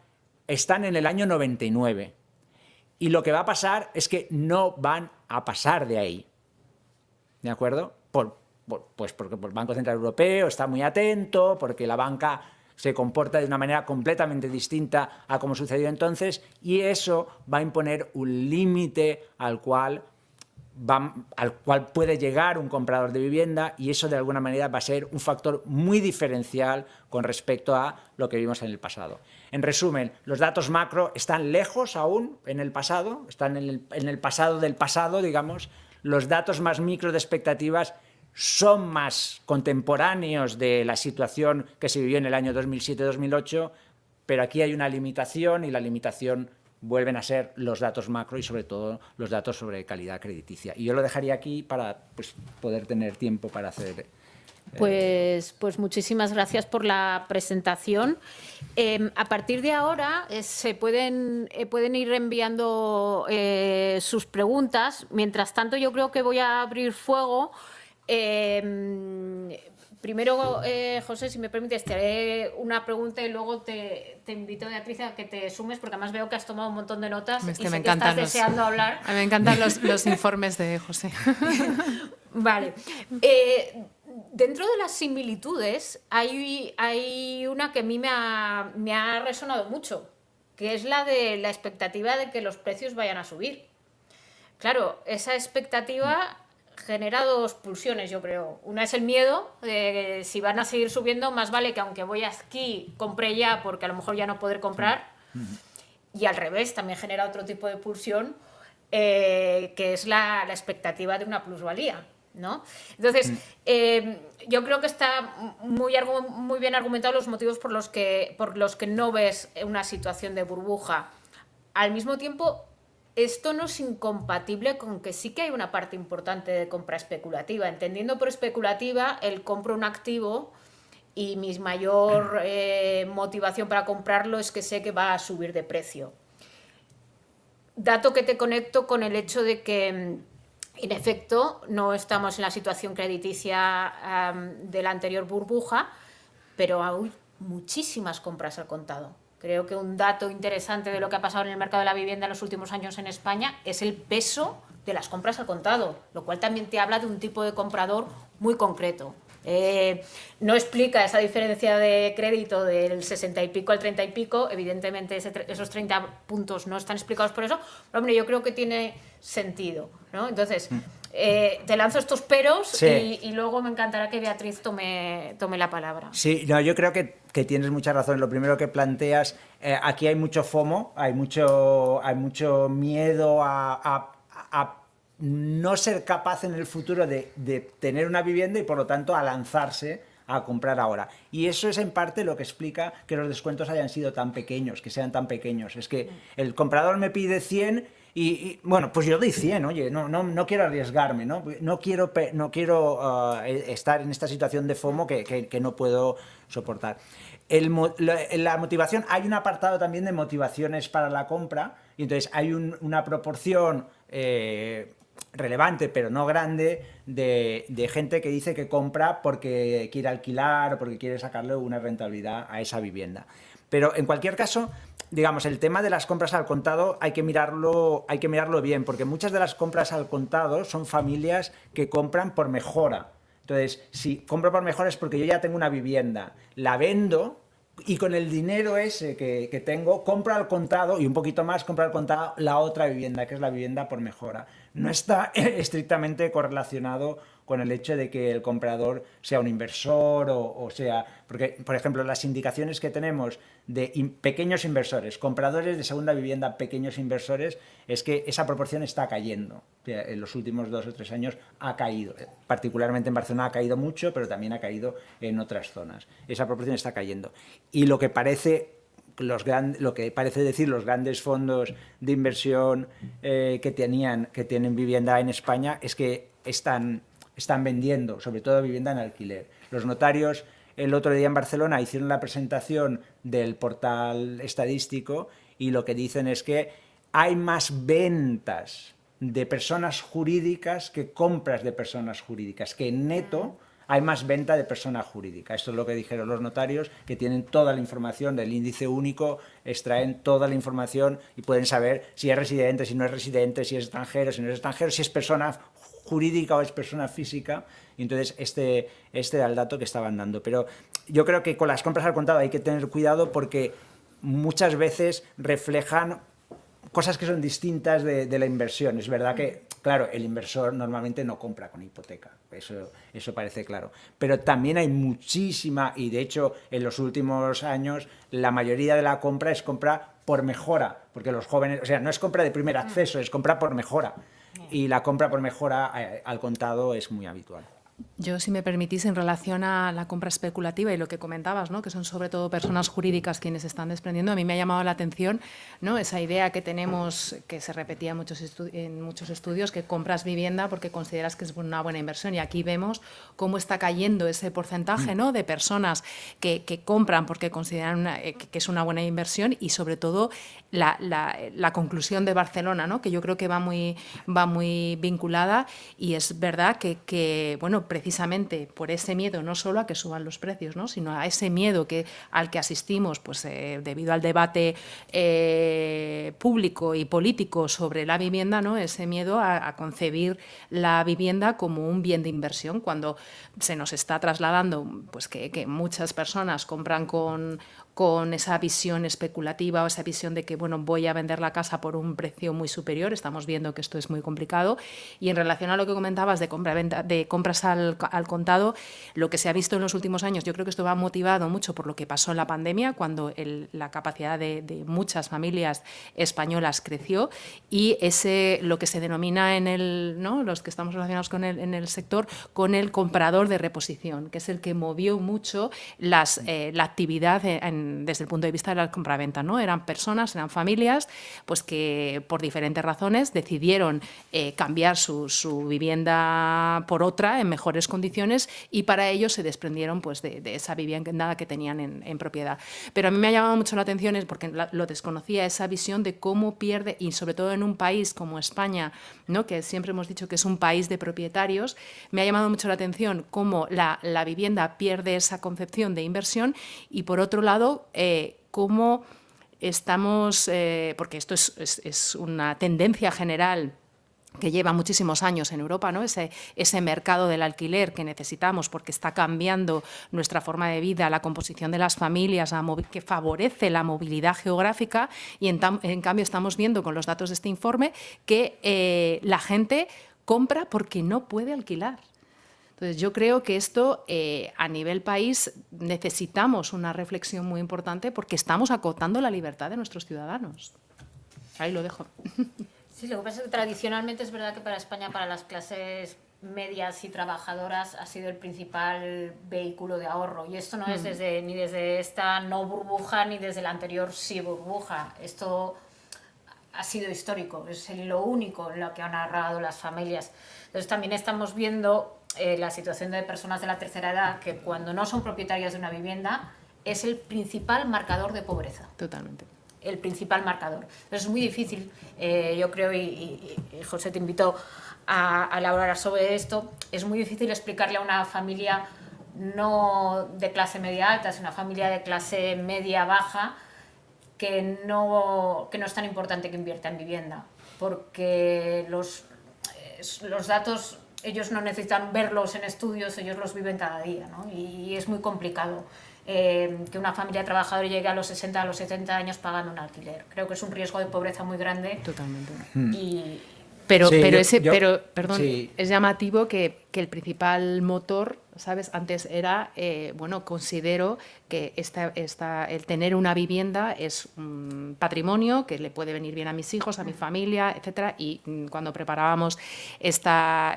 están en el año 99. Y lo que va a pasar es que no van a pasar de ahí. ¿De acuerdo? Pues porque el Banco Central Europeo está muy atento, porque la banca se comporta de una manera completamente distinta a como sucedió entonces, y eso va a imponer un límite al cual puede llegar un comprador de vivienda, y eso de alguna manera va a ser un factor muy diferencial con respecto a lo que vimos en el pasado. En resumen, los datos macro están lejos aún en el pasado, están en el pasado del pasado, digamos. Los datos más micro de expectativas son más contemporáneos de la situación que se vivió en el año 2007-2008, pero aquí hay una limitación, y la limitación vuelven a ser los datos macro y sobre todo los datos sobre calidad crediticia. Y yo lo dejaría aquí para poder tener tiempo para hacer... Pues muchísimas gracias por la presentación. A partir de ahora se pueden ir enviando sus preguntas. Mientras tanto, yo creo que voy a abrir fuego. Primero, José, si me permites, te haré una pregunta y luego te invito, Beatriz, a que te sumes, porque además veo que has tomado un montón de notas y sé que estás deseando hablar. A mí me encantan los informes de José. Vale. Dentro de las similitudes hay una que a mí me ha resonado mucho, que es la de la expectativa de que los precios vayan a subir. Claro, esa expectativa genera dos pulsiones, yo creo. Una es el miedo de que si van a seguir subiendo, más vale que aunque voy aquí, compre ya, porque a lo mejor ya no podré comprar. Y al revés, también genera otro tipo de pulsión, que es la expectativa de una plusvalía, ¿no? Entonces, yo creo que está muy bien argumentado los motivos por los que no ves una situación de burbuja. Al mismo tiempo, esto no es incompatible con que sí que hay una parte importante de compra especulativa. Entendiendo por especulativa el compro un activo y mi mayor motivación para comprarlo es que sé que va a subir de precio. Dato que te conecto con el hecho de que, en efecto, no estamos en la situación crediticia de la anterior burbuja, pero hay muchísimas compras al contado. Creo que un dato interesante de lo que ha pasado en el mercado de la vivienda en los últimos años en España es el peso de las compras al contado, lo cual también te habla de un tipo de comprador muy concreto. No explica esa diferencia de crédito del 60 y pico al 30 y pico, evidentemente esos 30 puntos no están explicados por eso, pero hombre, yo creo que tiene sentido, ¿no? Entonces, te lanzo estos peros, sí. y luego me encantará que Beatriz tome la palabra. Sí, no, yo creo que tienes mucha razón. Lo primero que planteas, aquí hay mucho FOMO, hay mucho miedo a no ser capaz en el futuro de tener una vivienda y por lo tanto a lanzarse a comprar ahora. Y eso es en parte lo que explica que los descuentos hayan sido tan pequeños, que sean tan pequeños. Es que el comprador me pide 100 y bueno, pues yo doy 100, oye, no quiero arriesgarme, no quiero estar en esta situación de FOMO que no puedo soportar. La motivación, hay un apartado también de motivaciones para la compra, y entonces hay una proporción relevante, pero no grande, de gente que dice que compra porque quiere alquilar o porque quiere sacarle una rentabilidad a esa vivienda. Pero en cualquier caso, digamos, el tema de las compras al contado hay que mirarlo bien, porque muchas de las compras al contado son familias que compran por mejora. Entonces, si compro por mejora es porque yo ya tengo una vivienda, la vendo y con el dinero ese que tengo, compro al contado y un poquito más, compro al contado la otra vivienda, que es la vivienda por mejora. No está estrictamente correlacionado con el hecho de que el comprador sea un inversor o sea... Porque, por ejemplo, las indicaciones que tenemos de pequeños inversores, compradores de segunda vivienda, pequeños inversores, es que esa proporción está cayendo. En los últimos 2 o 3 años ha caído. Particularmente en Barcelona ha caído mucho, pero también ha caído en otras zonas. Esa proporción está cayendo. Y lo que parece lo que parece decir los grandes fondos de inversión que tienen vivienda en España es que están vendiendo, sobre todo vivienda en alquiler. Los notarios el otro día en Barcelona hicieron la presentación del portal estadístico y lo que dicen es que hay más ventas de personas jurídicas que compras de personas jurídicas, que en neto hay más venta de persona jurídica. Esto es lo que dijeron los notarios, que tienen toda la información del índice único, extraen toda la información y pueden saber si es residente, si no es residente, si es extranjero, si no es extranjero, si es persona jurídica o es persona física. Y entonces este era el dato que estaban dando. Pero yo creo que con las compras al contado hay que tener cuidado porque muchas veces reflejan cosas que son distintas de la inversión. Es verdad que, claro, el inversor normalmente no compra con hipoteca, eso parece claro. Pero también hay muchísima, y de hecho en los últimos años la mayoría de la compra es compra por mejora, porque los jóvenes, o sea, no es compra de primer acceso, es compra por mejora. Y la compra por mejora al contado es muy habitual. Yo, si me permitís, en relación a la compra especulativa y lo que comentabas, ¿no?, que son sobre todo personas jurídicas quienes se están desprendiendo, a mí me ha llamado la atención, ¿no?, esa idea que tenemos, que se repetía en muchos estudios, que compras vivienda porque consideras que es una buena inversión. Y aquí vemos cómo está cayendo ese porcentaje, ¿no?, de personas que compran porque consideran que es una buena inversión, y sobre todo la conclusión de Barcelona, ¿no?, que yo creo que va muy vinculada, y es verdad que bueno, precisamente por ese miedo, no solo a que suban los precios, ¿no?, sino a ese miedo al que asistimos, pues debido al debate público y político sobre la vivienda, ¿no?, ese miedo a concebir la vivienda como un bien de inversión, cuando se nos está trasladando pues que muchas personas compran con esa visión especulativa o esa visión de que, bueno, voy a vender la casa por un precio muy superior. Estamos viendo que esto es muy complicado. Y en relación a lo que comentabas de compras al contado, lo que se ha visto en los últimos años, yo creo que esto va motivado mucho por lo que pasó en la pandemia, cuando la capacidad de muchas familias españolas creció, y lo que se denomina ¿no?, los que estamos relacionados en el sector, con el comprador de reposición, que es el que movió mucho la actividad desde el punto de vista de la compraventa, ¿no? Eran personas, eran familias, pues que por diferentes razones decidieron cambiar su vivienda por otra en mejores condiciones, y para ello se desprendieron pues de esa vivienda que tenían en propiedad. Pero a mí me ha llamado mucho la atención, porque lo desconocía, esa visión de cómo pierde, y sobre todo en un país como España, ¿no?, que siempre hemos dicho que es un país de propietarios. Me ha llamado mucho la atención cómo la vivienda pierde esa concepción de inversión, y por otro lado, cómo estamos, porque esto es una tendencia general que lleva muchísimos años en Europa, ¿no?, ese mercado del alquiler que necesitamos, porque está cambiando nuestra forma de vida, la composición de las familias, que favorece la movilidad geográfica, y en cambio estamos viendo con los datos de este informe que la gente compra porque no puede alquilar. Entonces, yo creo que esto, a nivel país, necesitamos una reflexión muy importante, porque estamos acotando la libertad de nuestros ciudadanos. Ahí lo dejo. Sí, lo que pasa es que tradicionalmente es verdad que para España, para las clases medias y trabajadoras, ha sido el principal vehículo de ahorro. Y esto no es ni desde esta no burbuja ni desde la anterior sí burbuja. Esto ha sido histórico, es lo único en lo que han ahorrado las familias. Entonces también estamos viendo la situación de personas de la tercera edad, que cuando no son propietarias de una vivienda es el principal marcador de pobreza. Totalmente. El principal marcador. Entonces es muy difícil, yo creo, y José te invitó a elaborar sobre esto, es muy difícil explicarle a una familia no de clase media alta, es una familia de clase media baja, que no es tan importante que invierta en vivienda, porque los datos ellos no necesitan verlos en estudios, ellos los viven cada día, ¿no? Y es muy complicado que una familia trabajadora llegue a los 60, a los 70 años pagando un alquiler. Creo que es un riesgo de pobreza muy grande. Totalmente. Pero perdón, sí, es llamativo que el principal motor, ¿sabes? Antes era, considero que el tener una vivienda es un patrimonio que le puede venir bien a mis hijos, a mi familia, etcétera. Y cuando preparábamos esta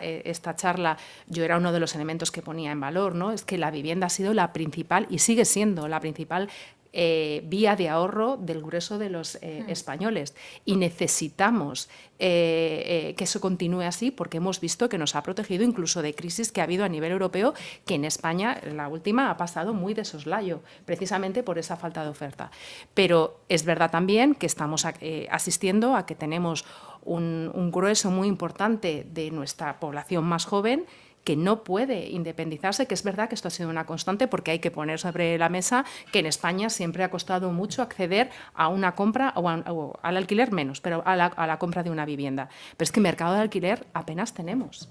charla, yo era uno de los elementos que ponía en valor, ¿no? Es que la vivienda ha sido la principal, y sigue siendo la principal vía de ahorro del grueso de los españoles. Y necesitamos que eso continúe así, porque hemos visto que nos ha protegido incluso de crisis que ha habido a nivel europeo, que en España, la última, ha pasado muy de soslayo, precisamente por esa falta de oferta. Pero es verdad también que estamos asistiendo a que tenemos un grueso muy importante de nuestra población más joven que no puede independizarse, que es verdad que esto ha sido una constante, porque hay que poner sobre la mesa que en España siempre ha costado mucho acceder a una compra o al alquiler menos, pero a la compra de una vivienda. Pero es que mercado de alquiler apenas tenemos.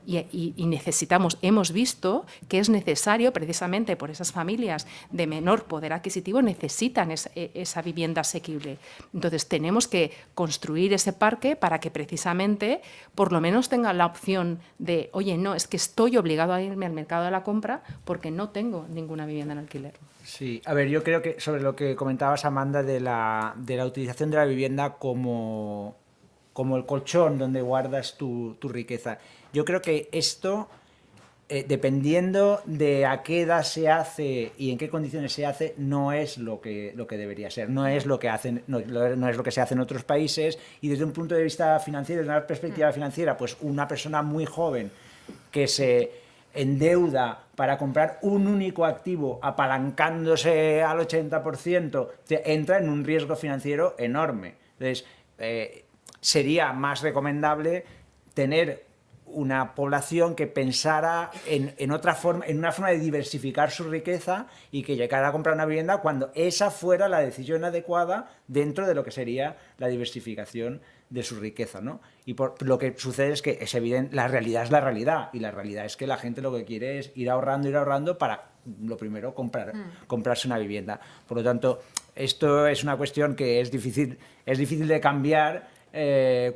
Y necesitamos, hemos visto que es necesario, precisamente por esas familias de menor poder adquisitivo, necesitan esa vivienda asequible. Entonces, tenemos que construir ese parque para que precisamente, por lo menos tengan la opción de, oye, no, es que estoy obligado a irme al mercado de la compra porque no tengo ninguna vivienda en alquiler. Sí, a ver, yo creo que sobre lo que comentabas, Amanda, de la utilización de la vivienda como el colchón donde guardas tu riqueza. Yo creo que esto, dependiendo de a qué edad se hace y en qué condiciones se hace, no es lo que debería ser, no es lo que hacen, no es lo que se hace en otros países. Y desde un punto de vista financiero, desde una perspectiva financiera, pues una persona muy joven que se endeuda para comprar un único activo apalancándose al 80%, entra en un riesgo financiero enorme. Entonces, sería más recomendable tener una población que pensara en otra forma, en una forma de diversificar su riqueza y que llegara a comprar una vivienda cuando esa fuera la decisión adecuada dentro de lo que sería la diversificación de su riqueza, ¿no? Y lo que sucede es que es evidente, la realidad es la realidad, y la realidad es que la gente lo que quiere es ir ahorrando para, lo primero, comprarse una vivienda. Por lo tanto, esto es una cuestión que es difícil de cambiar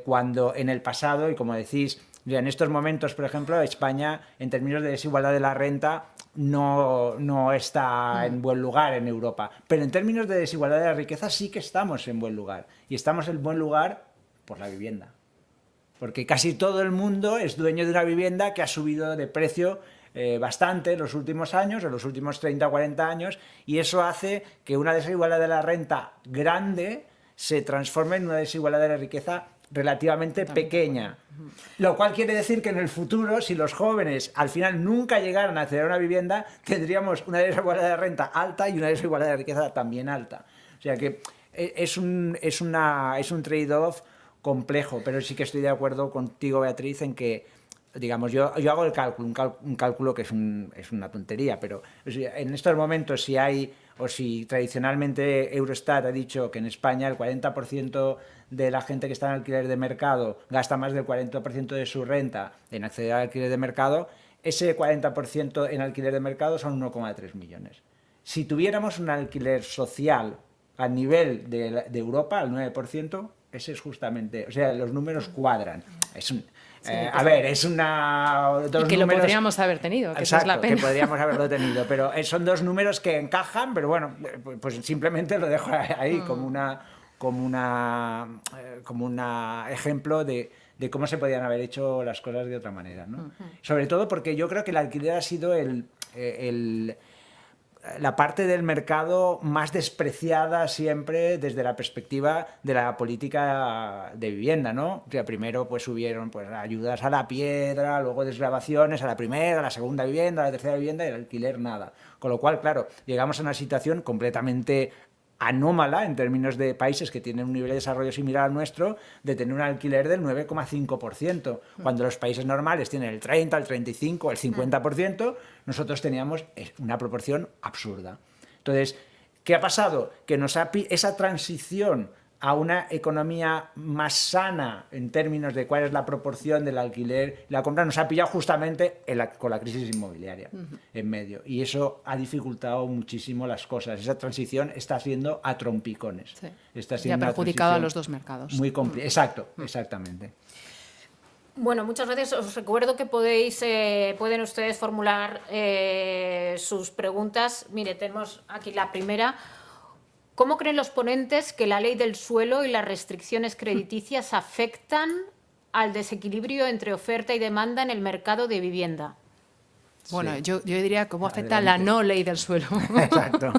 cuando en el pasado, y como decís, en estos momentos, por ejemplo, España, en términos de desigualdad de la renta, no está en buen lugar en Europa. Pero en términos de desigualdad de la riqueza sí que estamos en buen lugar. Y estamos en buen lugar por la vivienda. Porque casi todo el mundo es dueño de una vivienda que ha subido de precio bastante en los últimos años, en los últimos 30 o 40 años, y eso hace que una desigualdad de la renta grande se transforme en una desigualdad de la riqueza relativamente pequeña. Lo cual quiere decir que en el futuro, si los jóvenes al final nunca llegaran a acceder a una vivienda, tendríamos una desigualdad de renta alta y una desigualdad de riqueza también alta. O sea que es un trade-off complejo, pero sí que estoy de acuerdo contigo, Beatriz, en que, digamos, yo hago el cálculo, un cálculo que es una tontería, pero en estos momentos si tradicionalmente Eurostat ha dicho que en España el 40% de la gente que está en alquiler de mercado gasta más del 40% de su renta en acceder al alquiler de mercado, ese 40% en alquiler de mercado son 1,3 millones. Si tuviéramos un alquiler social a nivel de Europa, al 9%, ese es justamente, o sea, los números cuadran. Es una... Y que lo podríamos haber tenido, que exacto, esa es la pena. Que podríamos haberlo tenido, pero son dos números que encajan, pero bueno, pues simplemente lo dejo ahí como un ejemplo de cómo se podían haber hecho las cosas de otra manera, ¿no? Sobre todo porque yo creo que el alquiler ha sido la parte del mercado más despreciada siempre desde la perspectiva de la política de vivienda, ¿no? O sea, primero pues hubieron ayudas a la piedra, luego desgravaciones a la primera, a la segunda vivienda, a la tercera vivienda, y el alquiler nada. Con lo cual, claro, llegamos a una situación completamente anómala en términos de países que tienen un nivel de desarrollo similar al nuestro, de tener un alquiler del 9,5%. Cuando los países normales tienen el 30, el 35, el 50%, nosotros teníamos una proporción absurda. Entonces, ¿qué ha pasado? Que esa transición a una economía más sana en términos de cuál es la proporción del alquiler y la compra nos ha pillado justamente con la crisis inmobiliaria en medio. Y eso ha dificultado muchísimo las cosas. Esa transición está siendo a trompicones. Sí. Está siendo y ha perjudicado a los dos mercados. Muy Exacto, exactamente. Bueno, muchas gracias. Os recuerdo que pueden ustedes formular sus preguntas. Mire, tenemos aquí la primera. ¿Cómo creen los ponentes que la ley del suelo y las restricciones crediticias afectan al desequilibrio entre oferta y demanda en el mercado de vivienda? Bueno, yo diría cómo afecta la no ley del suelo. Exacto.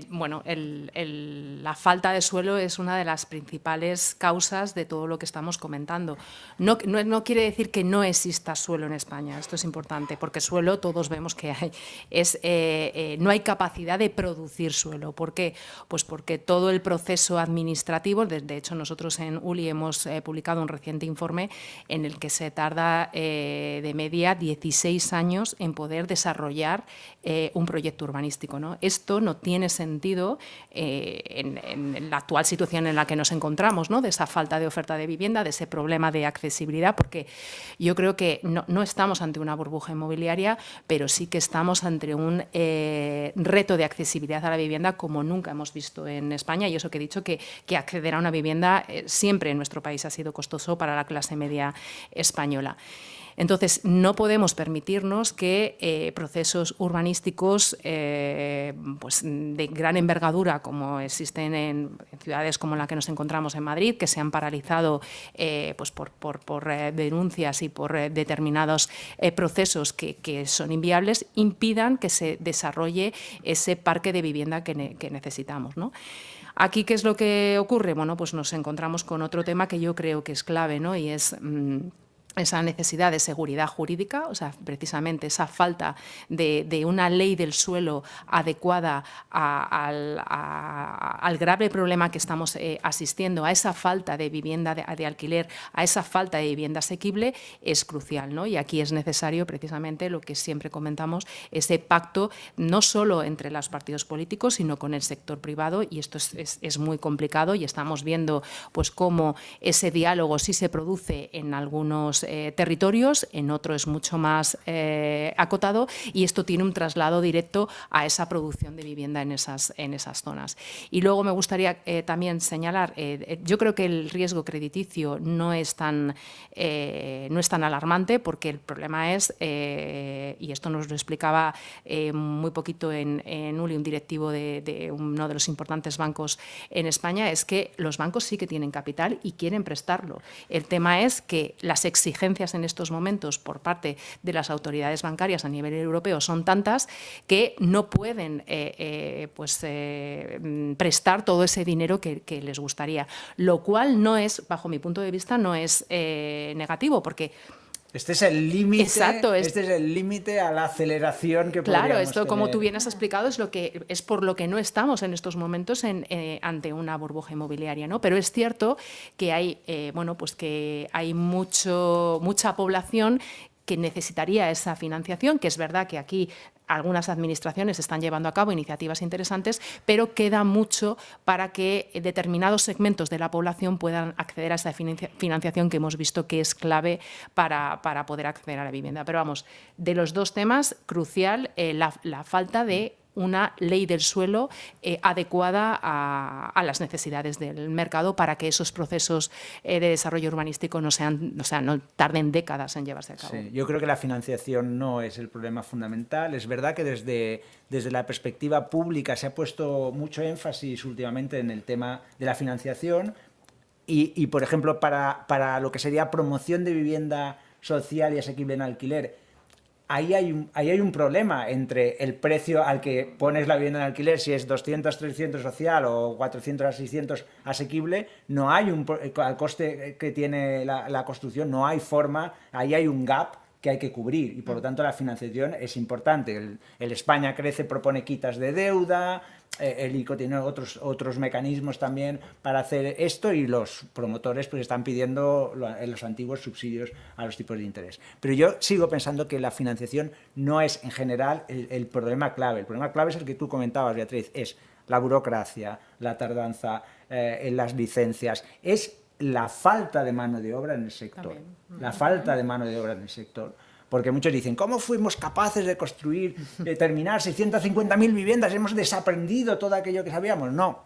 Bueno, la falta de suelo es una de las principales causas de todo lo que estamos comentando. No quiere decir que no exista suelo en España, esto es importante, porque suelo todos vemos que hay. No hay capacidad de producir suelo. ¿Por qué? Pues porque todo el proceso administrativo, de hecho nosotros en ULI hemos publicado un reciente informe en el que se tarda de media 16 años en poder desarrollar un proyecto urbanístico, ¿no? Esto no tiene sentido en la actual situación en la que nos encontramos, ¿no? De esa falta de oferta de vivienda, de ese problema de accesibilidad, porque yo creo que no estamos ante una burbuja inmobiliaria, pero sí que estamos ante un reto de accesibilidad a la vivienda como nunca hemos visto en España, y eso que he dicho, que acceder a una vivienda siempre en nuestro país ha sido costoso para la clase media española. Entonces, no podemos permitirnos que procesos urbanísticos pues, de gran envergadura, como existen en ciudades como la que nos encontramos en Madrid, que se han paralizado pues por denuncias y por determinados procesos que son inviables, impidan que se desarrolle ese parque de vivienda que necesitamos, ¿no? Aquí, ¿qué es lo que ocurre? Bueno, pues nos encontramos con otro tema que yo creo que es clave, ¿no? Y es esa necesidad de seguridad jurídica, o sea, precisamente esa falta de una ley del suelo adecuada al grave problema que estamos asistiendo, a esa falta de vivienda de alquiler, a esa falta de vivienda asequible, es crucial, ¿no? Y aquí es necesario precisamente lo que siempre comentamos, ese pacto no solo entre los partidos políticos, sino con el sector privado, y esto es muy complicado, y estamos viendo pues cómo ese diálogo sí se produce en algunos territorios, en otro es mucho más acotado, y esto tiene un traslado directo a esa producción de vivienda en esas zonas. Y luego me gustaría también señalar, yo creo que el riesgo crediticio no es tan alarmante, porque el problema es, y esto nos lo explicaba muy poquito en ULI, un directivo de uno de los importantes bancos en España, es que los bancos sí que tienen capital y quieren prestarlo. El tema es que las exigencias en estos momentos por parte de las autoridades bancarias a nivel europeo son tantas que no pueden prestar todo ese dinero que les gustaría, lo cual no es, bajo mi punto de vista, no es negativo, porque este es el límite. Exacto, este es el límite a la aceleración que podríamos Claro, esto, tener. como tú bien has explicado, es por lo que no estamos en estos momentos ante una burbuja inmobiliaria, ¿no? Pero es cierto que hay, que hay mucha población que necesitaría esa financiación, que es verdad que aquí algunas administraciones están llevando a cabo iniciativas interesantes, pero queda mucho para que determinados segmentos de la población puedan acceder a esa financiación que hemos visto que es clave para poder acceder a la vivienda. Pero vamos, de los dos temas, crucial la falta de una ley del suelo adecuada a las necesidades del mercado para que esos procesos de desarrollo urbanístico no tarden décadas en llevarse a cabo. Sí, yo creo que la financiación no es el problema fundamental. Es verdad que desde la perspectiva pública se ha puesto mucho énfasis últimamente en el tema de la financiación y por ejemplo, para lo que sería promoción de vivienda social y asequible en alquiler, ahí hay un problema entre el precio al que pones la vivienda en alquiler, si es 200, 300 social o 400 a 600 asequible, no hay al coste que tiene la construcción, no hay forma, ahí hay un gap que hay que cubrir y por lo tanto la financiación es importante. El España Crece propone quitas de deuda, el ICO tiene otros mecanismos también para hacer esto y los promotores pues están pidiendo los antiguos subsidios a los tipos de interés. Pero yo sigo pensando que la financiación no es en general el problema clave. El problema clave es el que tú comentabas, Beatriz, es la burocracia, la tardanza en las licencias, es la falta de mano de obra en el sector. La falta de mano de obra en el sector. Porque muchos dicen, ¿cómo fuimos capaces de construir, de terminar 650.000 viviendas? ¿Hemos desaprendido todo aquello que sabíamos? No,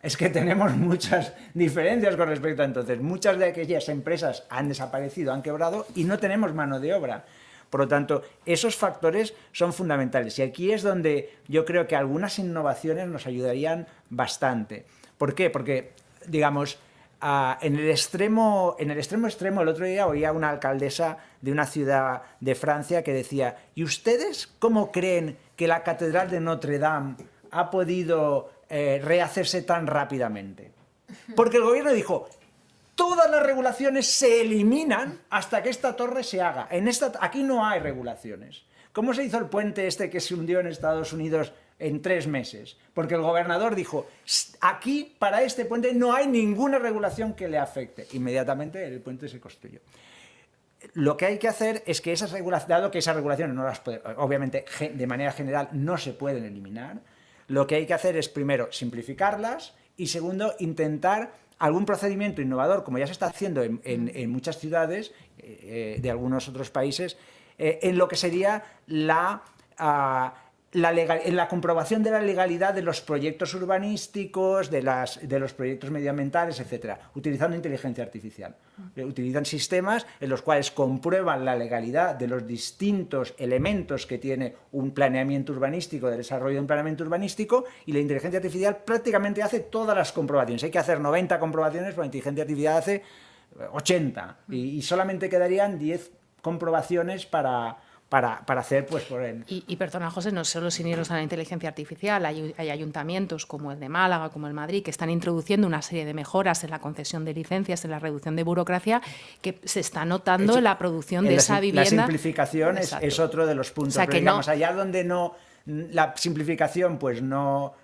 es que tenemos muchas diferencias con respecto a entonces. Muchas de aquellas empresas han desaparecido, han quebrado y no tenemos mano de obra. Por lo tanto, esos factores son fundamentales. Y aquí es donde yo creo que algunas innovaciones nos ayudarían bastante. ¿Por qué? Porque, digamos, en el extremo, el otro día oía una alcaldesa de una ciudad de Francia que decía, ¿y ustedes cómo creen que la Catedral de Notre Dame ha podido rehacerse tan rápidamente? Porque el gobierno dijo, todas las regulaciones se eliminan hasta que esta torre se haga. Aquí no hay regulaciones. ¿Cómo se hizo el puente este que se hundió en Estados Unidos en 3 meses? Porque el gobernador dijo, aquí para este puente no hay ninguna regulación que le afecte. Inmediatamente el puente se construyó. Lo que hay que hacer es que esas regulaciones, dado que esas regulaciones obviamente de manera general no se pueden eliminar, lo que hay que hacer es primero simplificarlas y segundo intentar algún procedimiento innovador, como ya se está haciendo en muchas ciudades de algunos otros países, en lo que sería la comprobación de la legalidad de los proyectos urbanísticos, de los proyectos medioambientales, etcétera, utilizando inteligencia artificial. Utilizan sistemas en los cuales comprueban la legalidad de los distintos elementos que tiene un planeamiento urbanístico, del desarrollo de un planeamiento urbanístico, y la inteligencia artificial prácticamente hace todas las comprobaciones. Hay que hacer 90 comprobaciones, pero la inteligencia artificial hace 80, y solamente quedarían 10 comprobaciones para hacer, pues, por él. Y perdona, José, no solo sin irnos a la inteligencia artificial, hay ayuntamientos como el de Málaga, como el Madrid, que están introduciendo una serie de mejoras en la concesión de licencias, en la reducción de burocracia, que se está notando en la producción de esa vivienda. La simplificación es otro de los puntos. O sea, que digamos, allá donde la simplificación pues no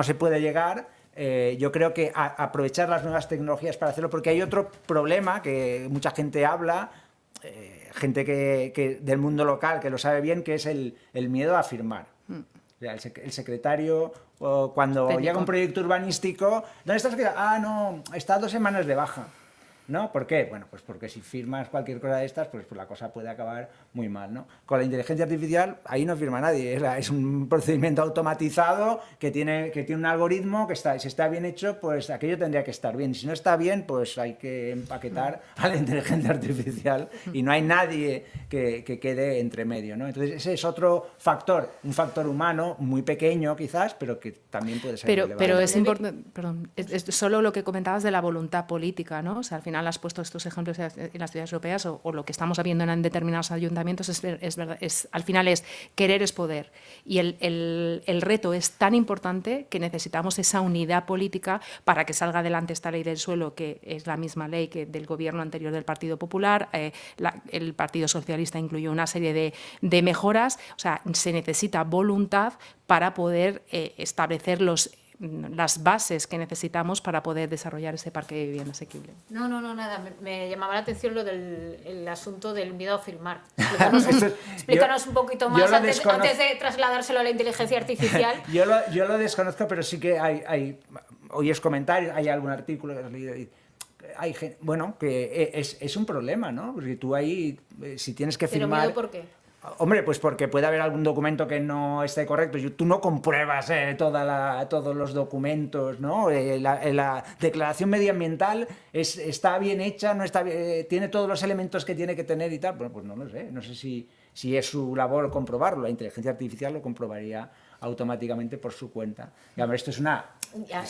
se puede llegar, yo creo que aprovechar las nuevas tecnologías para hacerlo, porque hay otro problema que mucha gente habla, gente que del mundo local que lo sabe bien, que es el miedo a firmar. O sea, el secretario, cuando técnico. llega un proyecto urbanístico, ¿dónde está el secretario? Ah, no, está 2 semanas de baja. ¿No? ¿Por qué? Bueno, pues porque si firmas cualquier cosa de estas, pues la cosa puede acabar muy mal, ¿no? Con la inteligencia artificial, ahí no firma nadie, es un procedimiento automatizado que tiene un algoritmo que si está bien hecho, pues aquello tendría que estar bien. Y si no está bien, pues hay que empaquetar a la inteligencia artificial y no hay nadie que quede entre medio, ¿no? Entonces ese es otro factor, un factor humano muy pequeño quizás, pero que también puede ser relevante. Pero es importante, perdón, es solo lo que comentabas de la voluntad política, ¿no? O sea, al final has puesto estos ejemplos en las ciudades europeas o lo que estamos viendo en determinados ayuntamientos es verdad, al final es querer es poder, y el reto es tan importante que necesitamos esa unidad política para que salga adelante esta ley del suelo, que es la misma ley que del gobierno anterior del Partido Popular. El Partido Socialista incluyó una serie de mejoras. O sea, se necesita voluntad para poder establecer las bases que necesitamos para poder desarrollar ese parque de vivienda asequible. No, nada. Me llamaba la atención lo del asunto del miedo a firmar. Explícanos un poquito más antes de trasladárselo a la inteligencia artificial. Yo lo desconozco, pero sí que oyes comentarios, hay algún artículo que has leído. Hay gente, bueno, que es un problema, ¿no? Porque tú ahí, si tienes que firmar... ¿Pero miedo por qué? Hombre, pues porque puede haber algún documento que no esté correcto. Tú no compruebas todos los documentos, ¿no? La declaración medioambiental está bien hecha, no está bien, tiene todos los elementos que tiene que tener y tal. Bueno, pues no lo sé. No sé si es su labor comprobarlo. La inteligencia artificial lo comprobaría automáticamente por su cuenta. Y a ver, esto es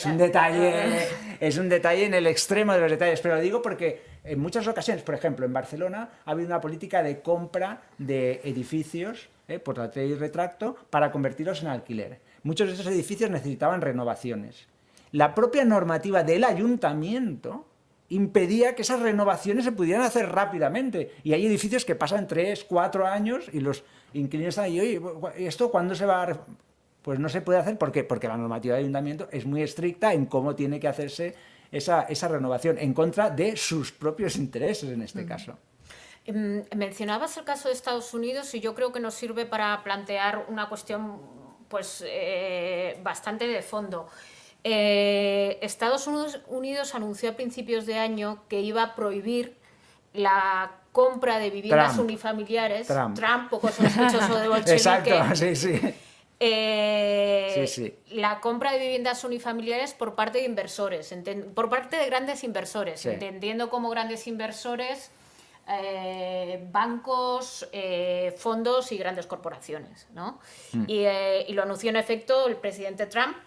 un detalle en el extremo de los detalles, pero lo digo porque en muchas ocasiones, por ejemplo, en Barcelona ha habido una política de compra de edificios por tracto y retracto para convertirlos en alquiler. Muchos de esos edificios necesitaban renovaciones. La propia normativa del ayuntamiento impedía que esas renovaciones se pudieran hacer rápidamente. Y hay edificios que pasan 3, 4 años y los inquilinos están ahí, oye, ¿esto cuándo se va a...? Pues no se puede hacer. ¿Por qué? Porque la normativa del ayuntamiento es muy estricta en cómo tiene que hacerse esa renovación, en contra de sus propios intereses en este caso. Mencionabas el caso de Estados Unidos y yo creo que nos sirve para plantear una cuestión pues, bastante de fondo. Estados Unidos anunció a principios de año que iba a prohibir la compra de viviendas unifamiliares. Trump, poco sospechoso de bolchevique. Exacto, sí. La compra de viviendas unifamiliares por parte de inversores, por parte de grandes inversores, sí. Entendiendo como grandes inversores bancos, fondos y grandes corporaciones, ¿no? Y lo anunció en efecto el presidente Trump.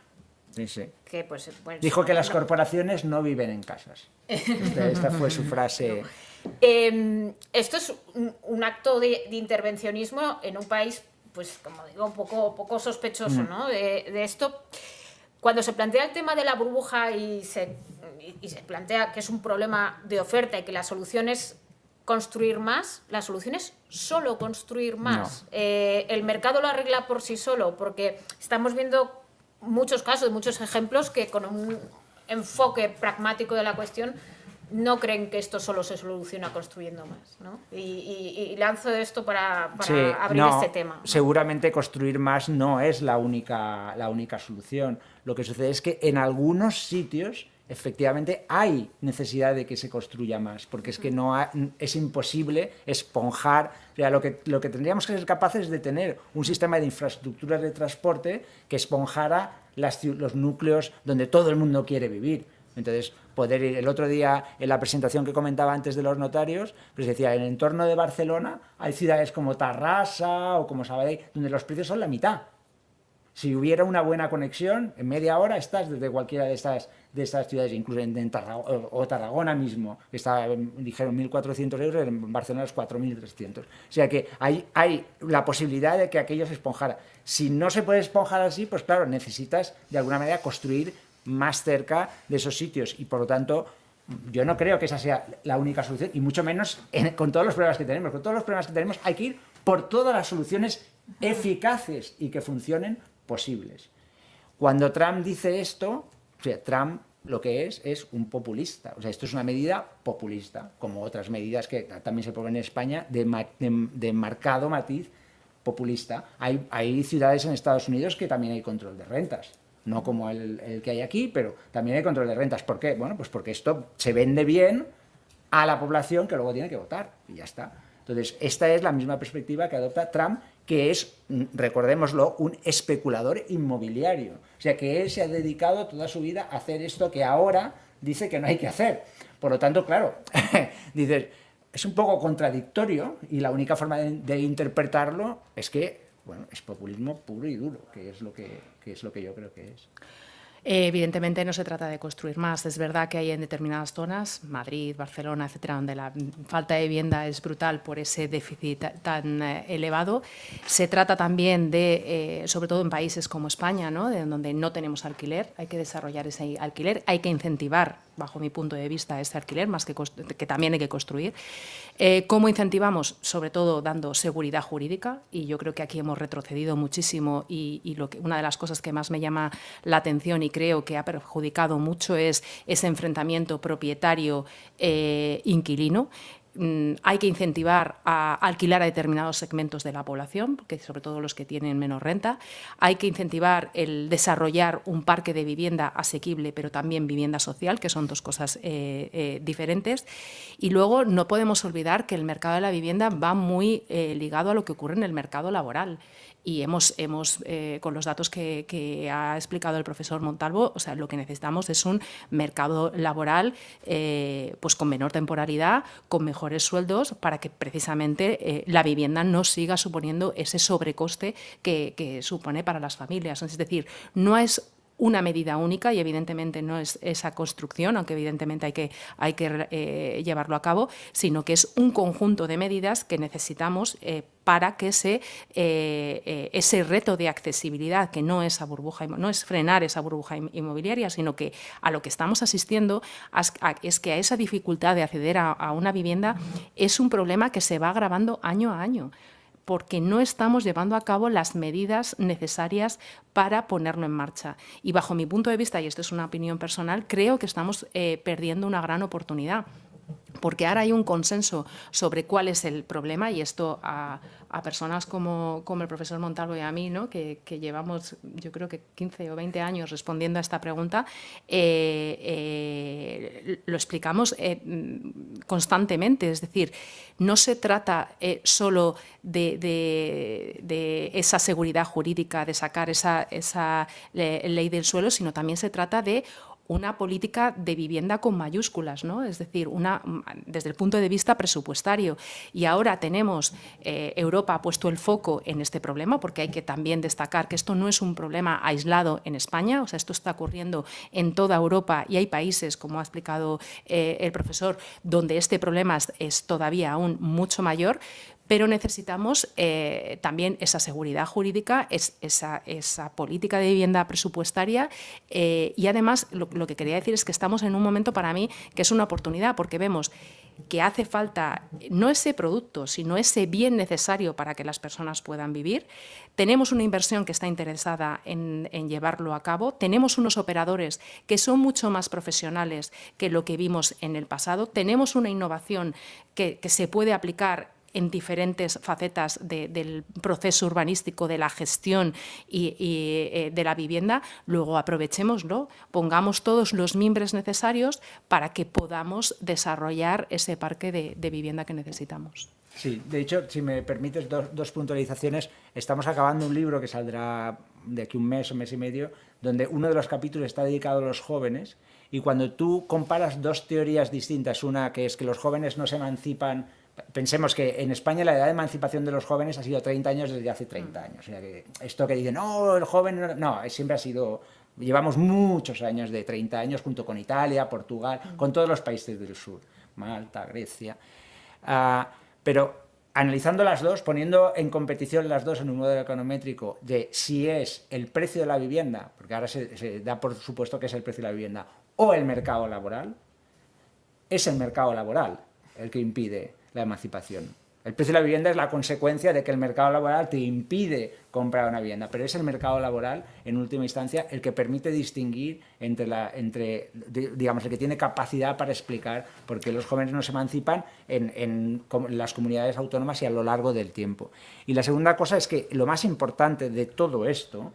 Sí. Que, pues, dijo que las corporaciones no viven en casas. Esta fue su frase. Esto es un acto de intervencionismo en un país pues como digo, poco sospechoso, ¿no? de esto. Cuando se plantea el tema de la burbuja y se plantea que es un problema de oferta y que la solución es construir más, la solución es solo construir más. No. El mercado lo arregla por sí solo, porque estamos viendo muchos casos, muchos ejemplos que con un enfoque pragmático de la cuestión no creen que esto solo se soluciona construyendo más, ¿no? Y lanzo esto para Sí, abrir este tema, ¿no? Seguramente construir más no es la única solución. Lo que sucede es que en algunos sitios efectivamente hay necesidad de que se construya más, porque es que es imposible esponjar. O sea, lo que tendríamos que ser capaces es de tener un sistema de infraestructuras de transporte que esponjara los núcleos donde todo el mundo quiere vivir. Entonces, poder ir. El otro día, en la presentación que comentaba antes de los notarios, pues decía, en el entorno de Barcelona hay ciudades como Tarrasa o como Sabadell, donde los precios son la mitad. Si hubiera una buena conexión, en media hora estás desde cualquiera de estas ciudades, incluso en Tarragona mismo, que dijeron 1.400 euros, en Barcelona es 4.300. O sea que hay la posibilidad de que aquello se esponjara. Si no se puede esponjar así, pues claro, necesitas de alguna manera construir más cerca de esos sitios y por lo tanto yo no creo que esa sea la única solución y mucho menos con todos los problemas que tenemos. Con todos los problemas que tenemos hay que ir por todas las soluciones eficaces y que funcionen posibles. Cuando Trump dice esto, o sea, Trump lo que es un populista. O sea, esto es una medida populista, como otras medidas que también se ponen en España de marcado matiz populista. Hay ciudades en Estados Unidos que también hay control de rentas. No como el que hay aquí, pero también hay control de rentas. ¿Por qué? Bueno, pues porque esto se vende bien a la población que luego tiene que votar y ya está. Entonces, esta es la misma perspectiva que adopta Trump, que es, recordémoslo, un especulador inmobiliario. O sea, que él se ha dedicado toda su vida a hacer esto que ahora dice que no hay que hacer. Por lo tanto, claro, dices, es un poco contradictorio y la única forma de interpretarlo es que, bueno, es populismo puro y duro, que es lo que yo creo que es. Evidentemente no se trata de construir más. Es verdad que hay en determinadas zonas, Madrid, Barcelona, etcétera, donde la falta de vivienda es brutal por ese déficit tan elevado. Se trata también de, sobre todo en países como España, ¿no?, donde no tenemos alquiler, hay que desarrollar ese alquiler, hay que incentivar, bajo mi punto de vista, ese alquiler, más que también hay que construir. ¿Cómo incentivamos? Sobre todo dando seguridad jurídica, y yo creo que aquí hemos retrocedido muchísimo y una de las cosas que más me llama la atención y creo que ha perjudicado mucho es ese enfrentamiento propietario-inquilino. Hay que incentivar a alquilar a determinados segmentos de la población, porque sobre todo los que tienen menos renta. Hay que incentivar el desarrollar un parque de vivienda asequible, pero también vivienda social, que son dos cosas diferentes. Y luego no podemos olvidar que el mercado de la vivienda va muy ligado a lo que ocurre en el mercado laboral. Y hemos con los datos que ha explicado el profesor Montalvo, o sea, lo que necesitamos es un mercado laboral pues con menor temporalidad, con mejores sueldos, para que precisamente la vivienda no siga suponiendo ese sobrecoste que supone para las familias. Es decir, no es una medida única y evidentemente no es esa construcción, aunque evidentemente hay que llevarlo a cabo, sino que es un conjunto de medidas que necesitamos para que ese reto de accesibilidad, que no es frenar esa burbuja inmobiliaria, sino que a lo que estamos asistiendo es que a esa dificultad de acceder a una vivienda es un problema que se va agravando año a año, porque no estamos llevando a cabo las medidas necesarias para ponerlo en marcha. Y bajo mi punto de vista, y esto es una opinión personal, creo que estamos perdiendo una gran oportunidad, porque ahora hay un consenso sobre cuál es el problema, y esto a personas como el profesor Montalvo y a mí, ¿no?, que llevamos, yo creo que 15 o 20 años respondiendo a esta pregunta, lo explicamos constantemente. Es decir, no se trata solo de esa seguridad jurídica, de sacar esa ley del suelo, sino también se trata de una política de vivienda con mayúsculas, ¿no? Es decir, desde el punto de vista presupuestario. Y ahora Europa ha puesto el foco en este problema, porque hay que también destacar que esto no es un problema aislado en España, o sea, esto está ocurriendo en toda Europa y hay países, como ha explicado el profesor, donde este problema es todavía aún mucho mayor. pero necesitamos también esa seguridad jurídica, esa política de vivienda presupuestaria y además lo que quería decir es que estamos en un momento para mí que es una oportunidad, porque vemos que hace falta no ese producto, sino ese bien necesario para que las personas puedan vivir. Tenemos una inversión que está interesada en llevarlo a cabo. Tenemos unos operadores que son mucho más profesionales que lo que vimos en el pasado. Tenemos una innovación que se puede aplicar en diferentes facetas del proceso urbanístico, de la gestión y de la vivienda. Luego aprovechémoslo, pongamos todos los mimbres necesarios para que podamos desarrollar ese parque de vivienda que necesitamos. Sí, de hecho, si me permites dos puntualizaciones, estamos acabando un libro que saldrá de aquí un mes o mes y medio, donde uno de los capítulos está dedicado a los jóvenes, y cuando tú comparas dos teorías distintas, una que es que los jóvenes no se emancipan. Pensemos que en España la edad de emancipación de los jóvenes ha sido 30 años desde hace 30 años. O sea, que esto que dicen, no, el joven... No, siempre ha sido... Llevamos muchos años de 30 años junto con Italia, Portugal, con todos los países del sur, Malta, Grecia. Pero analizando las dos, poniendo en competición las dos en un modelo econométrico de si es el precio de la vivienda, porque ahora se da por supuesto que es el precio de la vivienda, o el mercado laboral, es el mercado laboral el que impide la emancipación. El precio de la vivienda es la consecuencia de que el mercado laboral te impide comprar una vivienda, pero es el mercado laboral, en última instancia, el que permite distinguir digamos, el que tiene capacidad para explicar por qué los jóvenes no se emancipan en las comunidades autónomas y a lo largo del tiempo. Y la segunda cosa es que lo más importante de todo esto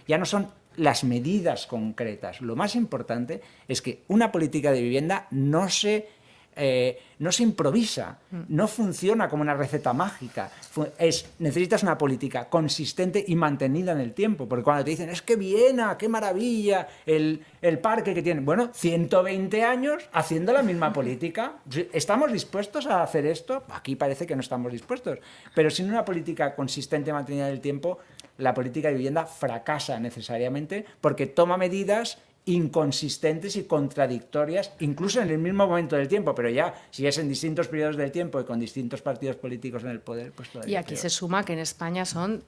ya no son las medidas concretas. Lo más importante es que una política de vivienda no se improvisa, no funciona como una receta mágica. Necesitas una política consistente y mantenida en el tiempo, porque cuando te dicen, es que Viena, qué maravilla, el parque que tiene, bueno, 120 años haciendo la misma política. ¿Estamos dispuestos a hacer esto? Aquí parece que no estamos dispuestos, pero sin una política consistente y mantenida en el tiempo, la política de vivienda fracasa necesariamente porque toma medidas inconsistentes y contradictorias, incluso en el mismo momento del tiempo, pero ya si es en distintos periodos del tiempo y con distintos partidos políticos en el poder, pues todavía. Y aquí se suma que en España son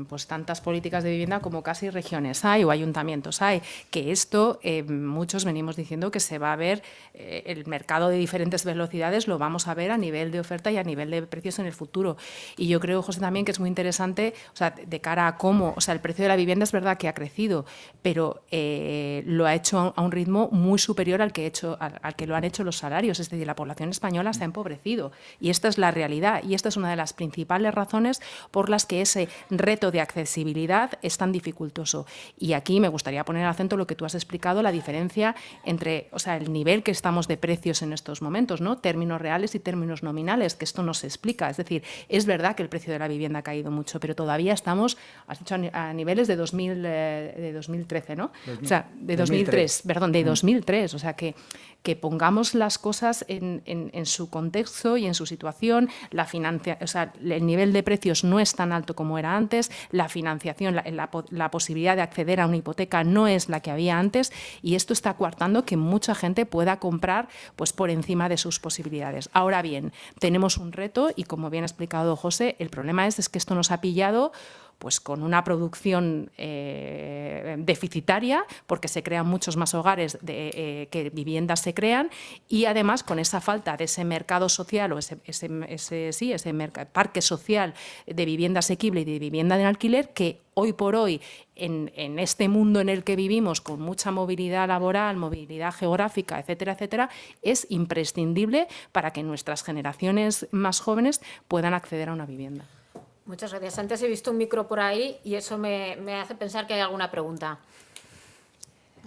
pues tantas políticas de vivienda como casi regiones hay o ayuntamientos hay, que esto muchos venimos diciendo que se va a ver, el mercado de diferentes velocidades lo vamos a ver a nivel de oferta y a nivel de precios en el futuro. Y yo creo, José, también que es muy interesante, o sea, de cara a cómo, o sea, el precio de la vivienda es verdad que ha crecido, pero lo ha hecho a un ritmo muy superior al que lo han hecho los salarios, es decir, la población española se ha empobrecido y esta es la realidad y esta es una de las principales razones por las que ese reto de accesibilidad es tan dificultoso. Y aquí me gustaría poner al acento lo que tú has explicado, la diferencia entre, o sea, el nivel que estamos de precios en estos momentos, ¿no? Términos reales y términos nominales, que esto no se explica. Es decir, es verdad que el precio de la vivienda ha caído mucho, pero todavía estamos, has dicho, a niveles de 2013, ¿no? O sea, de 2003, perdón, de 2003. O sea, que pongamos las cosas en su contexto y en su situación. O sea, el nivel de precios no es tan alto como era antes, la financiación, la posibilidad de acceder a una hipoteca no es la que había antes y esto está coartando que mucha gente pueda comprar pues, por encima de sus posibilidades. Ahora bien, tenemos un reto y, como bien ha explicado José, el problema es que esto nos ha pillado pues con una producción deficitaria, porque se crean muchos más hogares que viviendas se crean, y además con esa falta de ese mercado social o ese parque social de vivienda asequible y de vivienda en alquiler que hoy por hoy, en este mundo en el que vivimos, con mucha movilidad laboral, movilidad geográfica, etcétera, etcétera, es imprescindible para que nuestras generaciones más jóvenes puedan acceder a una vivienda. Muchas gracias. Antes he visto un micro por ahí y eso me hace pensar que hay alguna pregunta.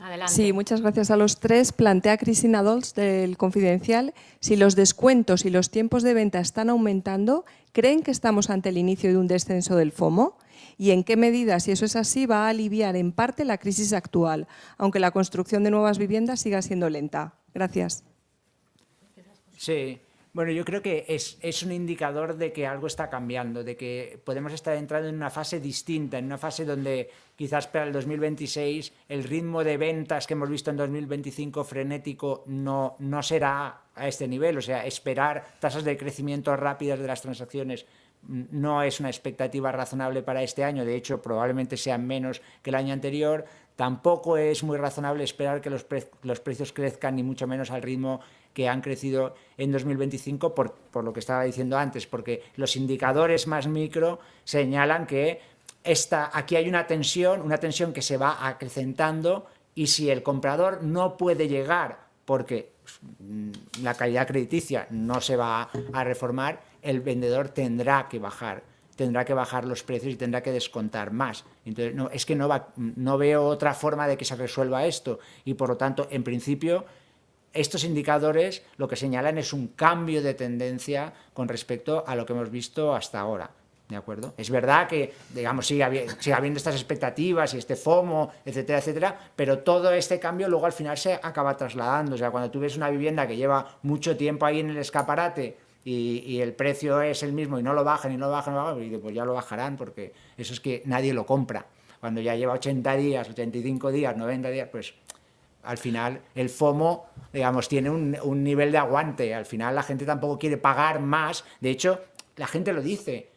Adelante. Sí, muchas gracias a los tres. Plantea Cristina Dols del Confidencial, si los descuentos y los tiempos de venta están aumentando, ¿creen que estamos ante el inicio de un descenso del FOMO? ¿Y en qué medida, si eso es así, va a aliviar en parte la crisis actual, aunque la construcción de nuevas viviendas siga siendo lenta? Gracias. Sí. Bueno, yo creo que es un indicador de que algo está cambiando, de que podemos estar entrando en una fase distinta, en una fase donde quizás para el 2026 el ritmo de ventas que hemos visto en 2025 frenético no será a este nivel. O sea, esperar tasas de crecimiento rápidas de las transacciones no es una expectativa razonable para este año. De hecho, probablemente sean menos que el año anterior. Tampoco es muy razonable esperar que los precios crezcan, ni mucho menos al ritmo que han crecido en 2025 por lo que estaba diciendo antes, porque los indicadores más micro señalan que aquí hay una tensión que se va acrecentando, y si el comprador no puede llegar porque la calidad crediticia no se va a reformar, el vendedor tendrá que bajar los precios y tendrá que descontar más. Entonces, no veo otra forma de que se resuelva esto, y por lo tanto, en principio, estos indicadores lo que señalan es un cambio de tendencia con respecto a lo que hemos visto hasta ahora. ¿De acuerdo? Es verdad que, digamos, sigue habiendo estas expectativas y este FOMO, etcétera, etcétera, pero todo este cambio luego al final se acaba trasladando. O sea, cuando tú ves una vivienda que lleva mucho tiempo ahí en el escaparate y el precio es el mismo y no lo bajan, pues ya lo bajarán, porque eso es que nadie lo compra. Cuando ya lleva 80 días, 85 días, 90 días, pues al final el FOMO, digamos, tiene un nivel de aguante. Al final la gente tampoco quiere pagar más. De hecho, la gente lo dice,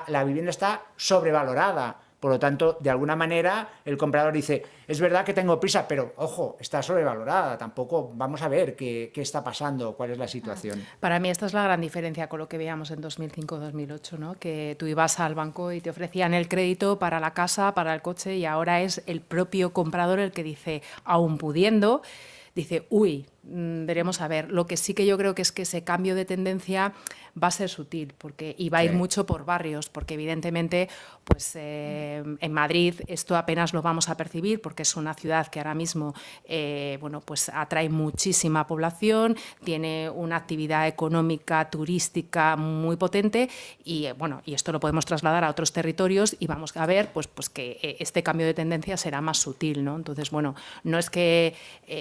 la vivienda está sobrevalorada. Por lo tanto, de alguna manera, el comprador dice, es verdad que tengo prisa, pero, ojo, está sobrevalorada. Tampoco vamos a ver qué está pasando, cuál es la situación. Para mí esta es la gran diferencia con lo que veíamos en 2005-2008, ¿no? Que tú ibas al banco y te ofrecían el crédito para la casa, para el coche, y ahora es el propio comprador el que dice, aún pudiendo, dice, uy, veremos a ver. Lo que sí que yo creo que es que ese cambio de tendencia va a ser sutil, y va a ir mucho por barrios, porque evidentemente pues, en Madrid esto apenas lo vamos a percibir, porque es una ciudad que ahora mismo bueno, pues atrae muchísima población, tiene una actividad económica, turística muy potente, y bueno, y esto lo podemos trasladar a otros territorios y vamos a ver pues que este cambio de tendencia será más sutil, ¿no? Entonces, bueno, no es que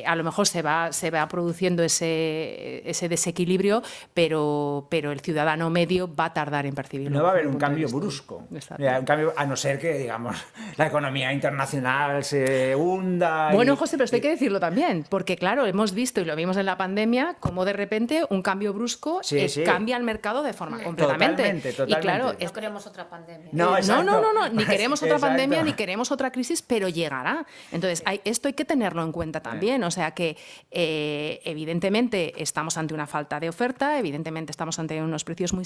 a lo mejor se va produciendo ese desequilibrio, pero el ciudadano medio va a tardar en percibirlo. No va a haber un cambio brusco. Un cambio, a no ser que, digamos, la economía internacional se hunda. Bueno, José, pero esto hay que decirlo también, porque claro, hemos visto y lo vimos en la pandemia, cómo de repente un cambio brusco cambia el mercado de forma completamente. Totalmente. Y claro, no queremos otra pandemia. No, ni queremos otra pandemia, ni queremos otra crisis, pero llegará. Entonces, esto hay que tenerlo en cuenta también. O sea que evidentemente estamos ante una falta de oferta, evidentemente estamos ante unos precios muy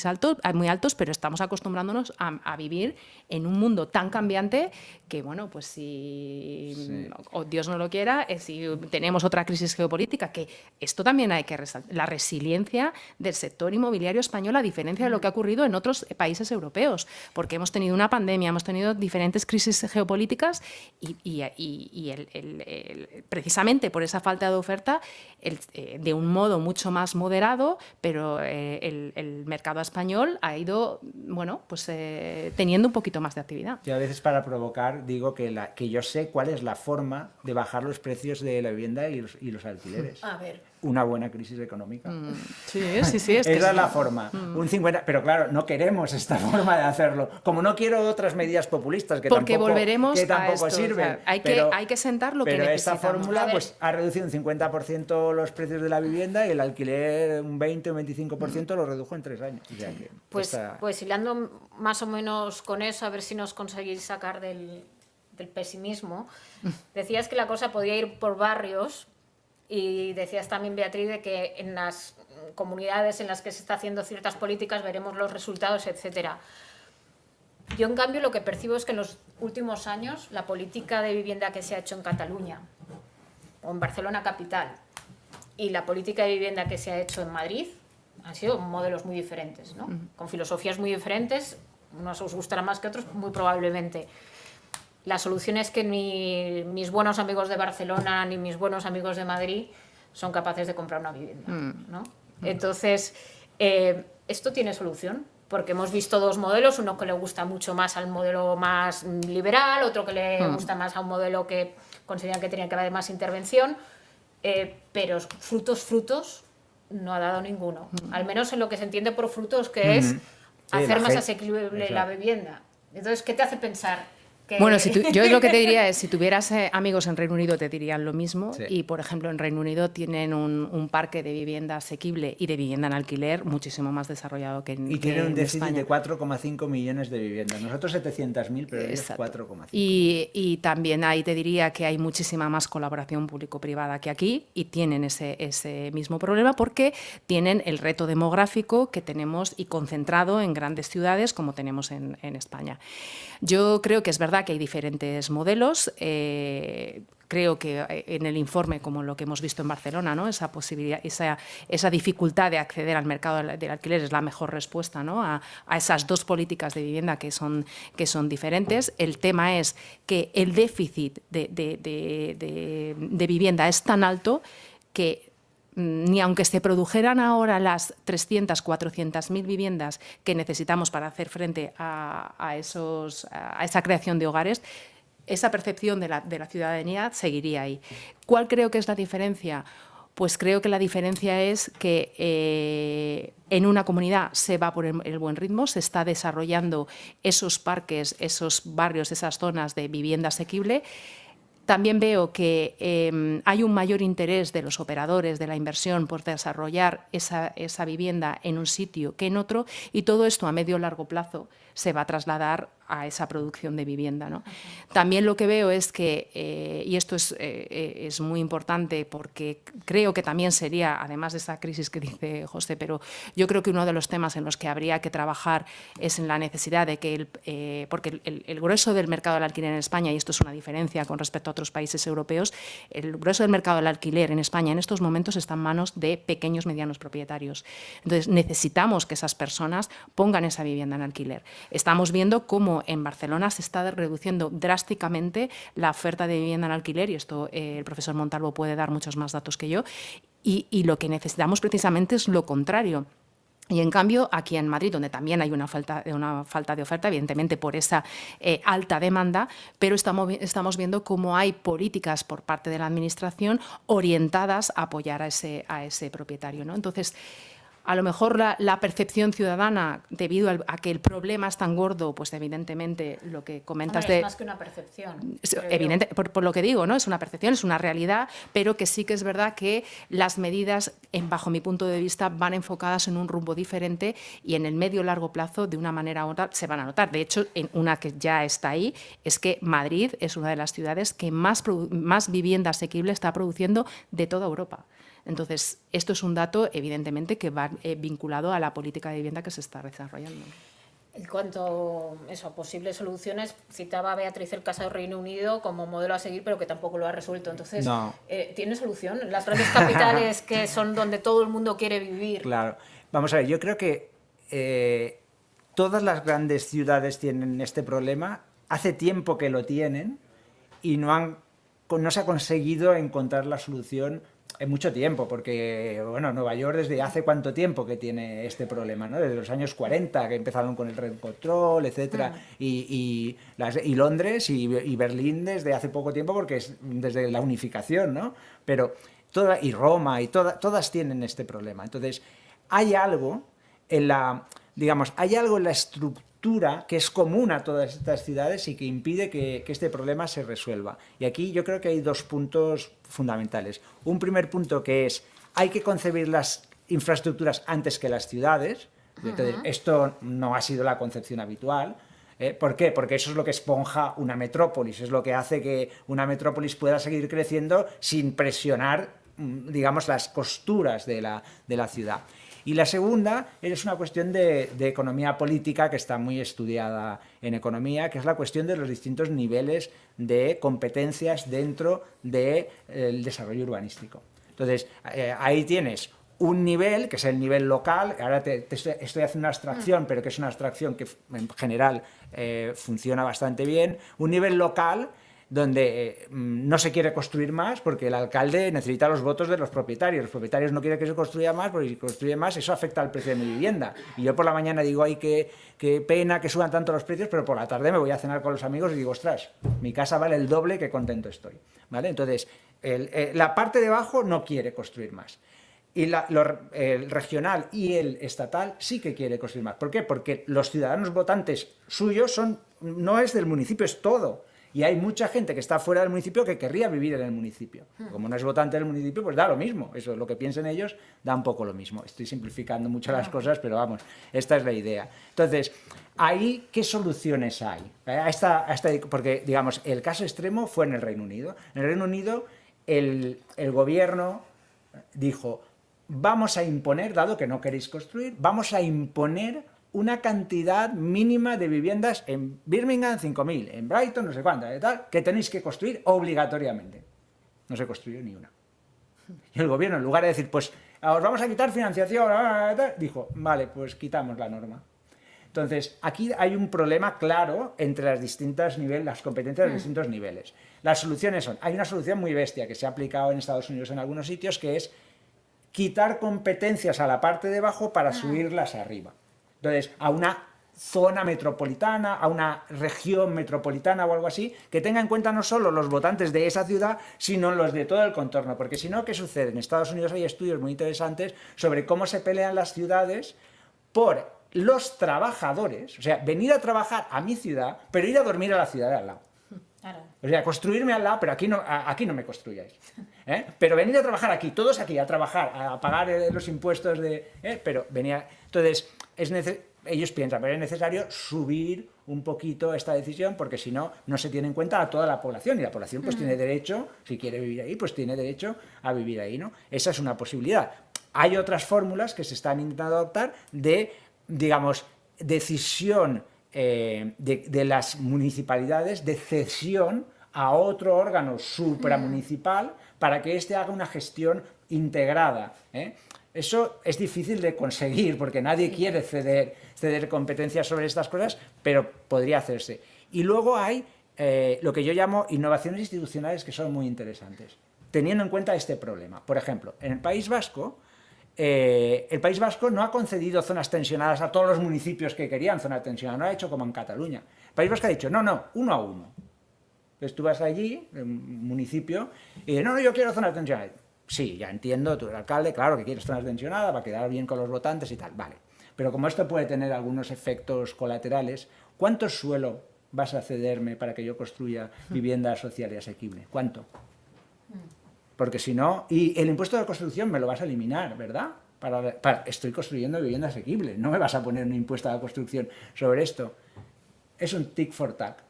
altos, pero estamos acostumbrándonos a vivir en un mundo tan cambiante que, bueno, pues si Dios no lo quiera, si tenemos otra crisis geopolítica, que esto también hay que resaltar, la resiliencia del sector inmobiliario español, a diferencia de lo que ha ocurrido en otros países europeos, porque hemos tenido una pandemia, hemos tenido diferentes crisis geopolíticas y precisamente por esa falta de oferta, de un modo mucho más moderado, pero el mercado español ha ido, bueno, pues teniendo un poquito más de actividad. Yo a veces, para provocar, digo que yo sé cuál es la forma de bajar los precios de la vivienda y los alquileres. A ver. Una buena crisis económica. Sí. Esa es la forma. Un 50, pero claro, no queremos esta forma de hacerlo. Como no quiero otras medidas populistas que porque tampoco, volveremos que tampoco a esto, sirven. O sea, hay que sentar lo que necesitamos. necesitamos. Pero esta fórmula pues, ha reducido un 50% los precios de la vivienda, y el alquiler un 20 o 25% lo redujo en 3 años. O sea que pues hilando más o menos con eso, a ver si nos conseguís sacar del pesimismo. Decías que la cosa podía ir por barrios. Y decías también, Beatriz, de que en las comunidades en las que se está haciendo ciertas políticas veremos los resultados, etcétera. Yo, en cambio, lo que percibo es que en los últimos años la política de vivienda que se ha hecho en Cataluña o en Barcelona capital y la política de vivienda que se ha hecho en Madrid han sido modelos muy diferentes, ¿no? Con filosofías muy diferentes. Unos os gustará más que otros, muy probablemente. La solución es que ni mis buenos amigos de Barcelona ni mis buenos amigos de Madrid son capaces de comprar una vivienda, ¿no? Entonces, esto tiene solución, porque hemos visto dos modelos, uno que le gusta mucho más al modelo más liberal, otro que le gusta más a un modelo que consideran que tenía que haber más intervención, pero frutos no ha dado ninguno. Al menos en lo que se entiende por frutos, que es hacer más asequible la vivienda. Entonces, ¿qué te hace pensar? Bueno, yo lo que te diría es, si tuvieras amigos en Reino Unido te dirían lo mismo, Sí. y por ejemplo en Reino Unido tienen un parque de vivienda asequible y de vivienda en alquiler muchísimo más desarrollado que en Y tienen un déficit España. de 4,5 millones de viviendas. Nosotros 700.000, pero ellos Exacto. 4,5. Y también ahí te diría que hay muchísima más colaboración público-privada que aquí, y tienen ese mismo problema porque tienen el reto demográfico que tenemos y concentrado en grandes ciudades como tenemos en España. Yo creo que es verdad que hay diferentes modelos. Creo que en el informe, como lo que hemos visto en Barcelona, ¿no? Esa posibilidad, esa dificultad de acceder al mercado del alquiler es la mejor respuesta, ¿no? a esas dos políticas de vivienda que son diferentes. El tema es que el déficit de vivienda es tan alto que ni aunque se produjeran ahora las 300, 400.000 viviendas que necesitamos para hacer frente a esa creación de hogares, esa percepción de la ciudadanía seguiría ahí. ¿Cuál creo que es la diferencia? Pues creo que la diferencia es que en una comunidad se va por el buen ritmo, se está desarrollando esos parques, esos barrios, esas zonas de vivienda asequible. También veo que hay un mayor interés de los operadores de la inversión por desarrollar esa vivienda en un sitio que en otro, y todo esto a medio o largo plazo se va a trasladar a esa producción de vivienda, ¿no? También lo que veo es que, y esto es muy importante porque creo que también sería, además de esa crisis que dice José, pero yo creo que uno de los temas en los que habría que trabajar es en la necesidad de que, porque el grueso del mercado del alquiler en España, y esto es una diferencia con respecto a otros países europeos, el grueso del mercado del alquiler en España en estos momentos está en manos de pequeños, medianos propietarios. Entonces, necesitamos que esas personas pongan esa vivienda en alquiler. Estamos viendo cómo en Barcelona se está reduciendo drásticamente la oferta de vivienda en alquiler, y esto el profesor Montalvo puede dar muchos más datos que yo, y lo que necesitamos precisamente es lo contrario. Y en cambio, aquí en Madrid, donde también hay una falta de oferta, evidentemente por esa alta demanda, pero estamos viendo cómo hay políticas por parte de la Administración orientadas a apoyar a ese propietario, ¿no? Entonces, a lo mejor la percepción ciudadana, debido a que el problema es tan gordo, pues evidentemente lo que comentas es más que una percepción. Evidente, por lo que digo, ¿no? Es una percepción, es una realidad, pero que sí que es verdad que las medidas, bajo mi punto de vista, van enfocadas en un rumbo diferente, y en el medio largo plazo, de una manera u otra, se van a notar. De hecho, en una que ya está ahí, es que Madrid es una de las ciudades que más vivienda asequible está produciendo de toda Europa. Entonces, esto es un dato, evidentemente, que va vinculado a la política de vivienda que se está desarrollando. En cuanto a posibles soluciones, citaba a Beatriz el caso de Reino Unido como modelo a seguir, pero que tampoco lo ha resuelto. Entonces, no. ¿Tiene solución? Las grandes capitales, que son donde todo el mundo quiere vivir. Claro. Vamos a ver, yo creo que todas las grandes ciudades tienen este problema. Hace tiempo que lo tienen y no se ha conseguido encontrar la solución en mucho tiempo, porque bueno, Nueva York desde hace cuánto tiempo que tiene este problema, ¿no? Desde los años 40, que empezaron con el rent control, etcétera, y Londres y Berlín desde hace poco tiempo, porque es desde la unificación, ¿no? Pero y Roma, y todas tienen este problema. Entonces, hay algo en la estructura que es común a todas estas ciudades y que impide que este problema se resuelva. Y aquí yo creo que hay dos puntos fundamentales. Un primer punto, que es, hay que concebir las infraestructuras antes que las ciudades. Entonces, esto no ha sido la concepción habitual. ¿Por qué? Porque eso es lo que esponja una metrópolis, es lo que hace que una metrópolis pueda seguir creciendo sin presionar, digamos, las costuras de la ciudad. Y la segunda es una cuestión de economía política que está muy estudiada en economía, que es la cuestión de los distintos niveles de competencias dentro del desarrollo urbanístico. Entonces, ahí tienes un nivel, que es el nivel local. Ahora estoy haciendo una abstracción, pero que es una abstracción que en general funciona bastante bien. Un nivel local donde no se quiere construir más porque el alcalde necesita los votos de los propietarios. Los propietarios no quieren que se construya más, porque si construye más eso afecta al precio de mi vivienda. Y yo por la mañana digo, ay, qué pena que suban tanto los precios, pero por la tarde me voy a cenar con los amigos y digo, ostras, mi casa vale el doble, qué contento estoy. ¿Vale? Entonces, la parte de abajo no quiere construir más. Y el regional y el estatal sí que quiere construir más. ¿Por qué? Porque los ciudadanos votantes suyos no es del municipio, es todo. Y hay mucha gente que está fuera del municipio que querría vivir en el municipio. Como no es votante del municipio, pues da lo mismo. Eso es lo que piensen ellos, da un poco lo mismo. Estoy simplificando mucho las cosas, pero vamos, esta es la idea. Entonces, ahí, ¿qué soluciones hay? Porque, digamos, el caso extremo fue en el Reino Unido. En el Reino Unido, el gobierno dijo, vamos a imponer, dado que no queréis construir, vamos a imponer una cantidad mínima de viviendas en Birmingham, 5.000, en Brighton, no sé cuántas, que tenéis que construir obligatoriamente. No se construyó ni una. Y el gobierno, en lugar de decir, pues os vamos a quitar financiación, dijo, vale, pues quitamos la norma. Entonces, aquí hay un problema claro entre las competencias de los distintos niveles. Las soluciones son, hay una solución muy bestia que se ha aplicado en Estados Unidos en algunos sitios, que es quitar competencias a la parte de abajo para subirlas arriba. Entonces, a una zona metropolitana, a una región metropolitana o algo así, que tenga en cuenta no solo los votantes de esa ciudad, sino los de todo el contorno. Porque si no, ¿qué sucede? En Estados Unidos hay estudios muy interesantes sobre cómo se pelean las ciudades por los trabajadores. O sea, venir a trabajar a mi ciudad, pero ir a dormir a la ciudad de al lado. Claro. O sea, construirme al lado, pero aquí no me construyáis. Pero venir a trabajar aquí, todos aquí, a trabajar, a pagar los impuestos pero venía. Entonces, ellos piensan, pero es necesario subir un poquito esta decisión, porque si no, no se tiene en cuenta a toda la población, y la población pues tiene derecho, si quiere vivir ahí, pues tiene derecho a vivir ahí, ¿no? Esa es una posibilidad. Hay otras fórmulas que se están intentando adoptar de, digamos, decisión de las municipalidades, de cesión a otro órgano supramunicipal para que éste haga una gestión integrada. Eso es difícil de conseguir porque nadie quiere ceder competencias sobre estas cosas, pero podría hacerse. Y luego hay lo que yo llamo innovaciones institucionales que son muy interesantes, teniendo en cuenta este problema. Por ejemplo, en el País Vasco no ha concedido zonas tensionadas a todos los municipios que querían zonas tensionadas, no lo ha hecho como en Cataluña. El País Vasco ha dicho, no, uno a uno. Entonces tú vas allí, en un municipio, y dices, no, yo quiero zonas tensionadas. Sí, ya entiendo, tú eres alcalde, claro que quieres zonas tensionadas, va a quedar bien con los votantes y tal, vale. Pero como esto puede tener algunos efectos colaterales, ¿cuánto suelo vas a cederme para que yo construya vivienda social y asequible? ¿Cuánto? Porque si no, y el impuesto de construcción me lo vas a eliminar, ¿verdad? Estoy construyendo vivienda asequible, no me vas a poner un impuesto a la construcción sobre esto. Es un tic for tac.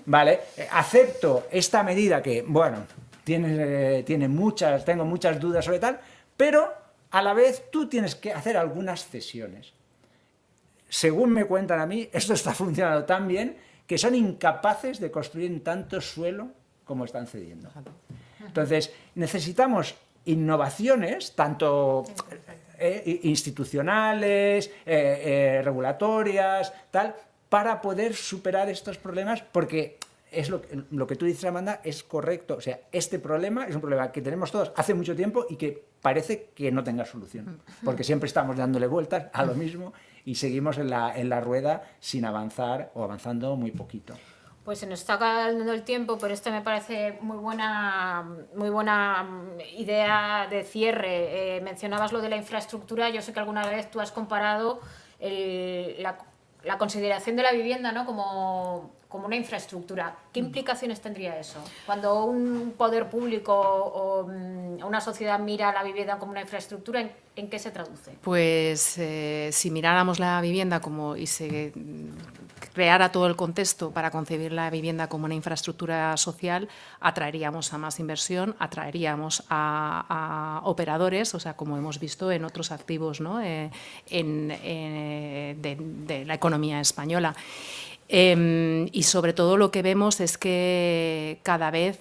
Vale, acepto esta medida que, bueno, tengo muchas dudas sobre tal, pero a la vez tú tienes que hacer algunas cesiones. Según me cuentan a mí, esto está funcionando tan bien que son incapaces de construir en tanto suelo como están cediendo. Entonces, necesitamos innovaciones, tanto institucionales, regulatorias, tal, para poder superar estos problemas, porque es lo que tú dices, Amanda, es correcto. O sea, este problema es un problema que tenemos todos hace mucho tiempo y que parece que no tenga solución, porque siempre estamos dándole vueltas a lo mismo y seguimos en la rueda sin avanzar o avanzando muy poquito. Pues se nos está acabando el tiempo, pero esta me parece muy buena idea de cierre. Mencionabas lo de la infraestructura. Yo sé que alguna vez tú has comparado la consideración de la vivienda, ¿no?, como una infraestructura. ¿Qué implicaciones tendría eso? Cuando un poder público o una sociedad mira la vivienda como una infraestructura, ¿en qué se traduce? Pues si miráramos la vivienda y se creara todo el contexto para concebir la vivienda como una infraestructura social, atraeríamos a más inversión, atraeríamos a operadores, o sea, como hemos visto en otros activos, ¿no?, de la economía española. Y sobre todo lo que vemos es que cada vez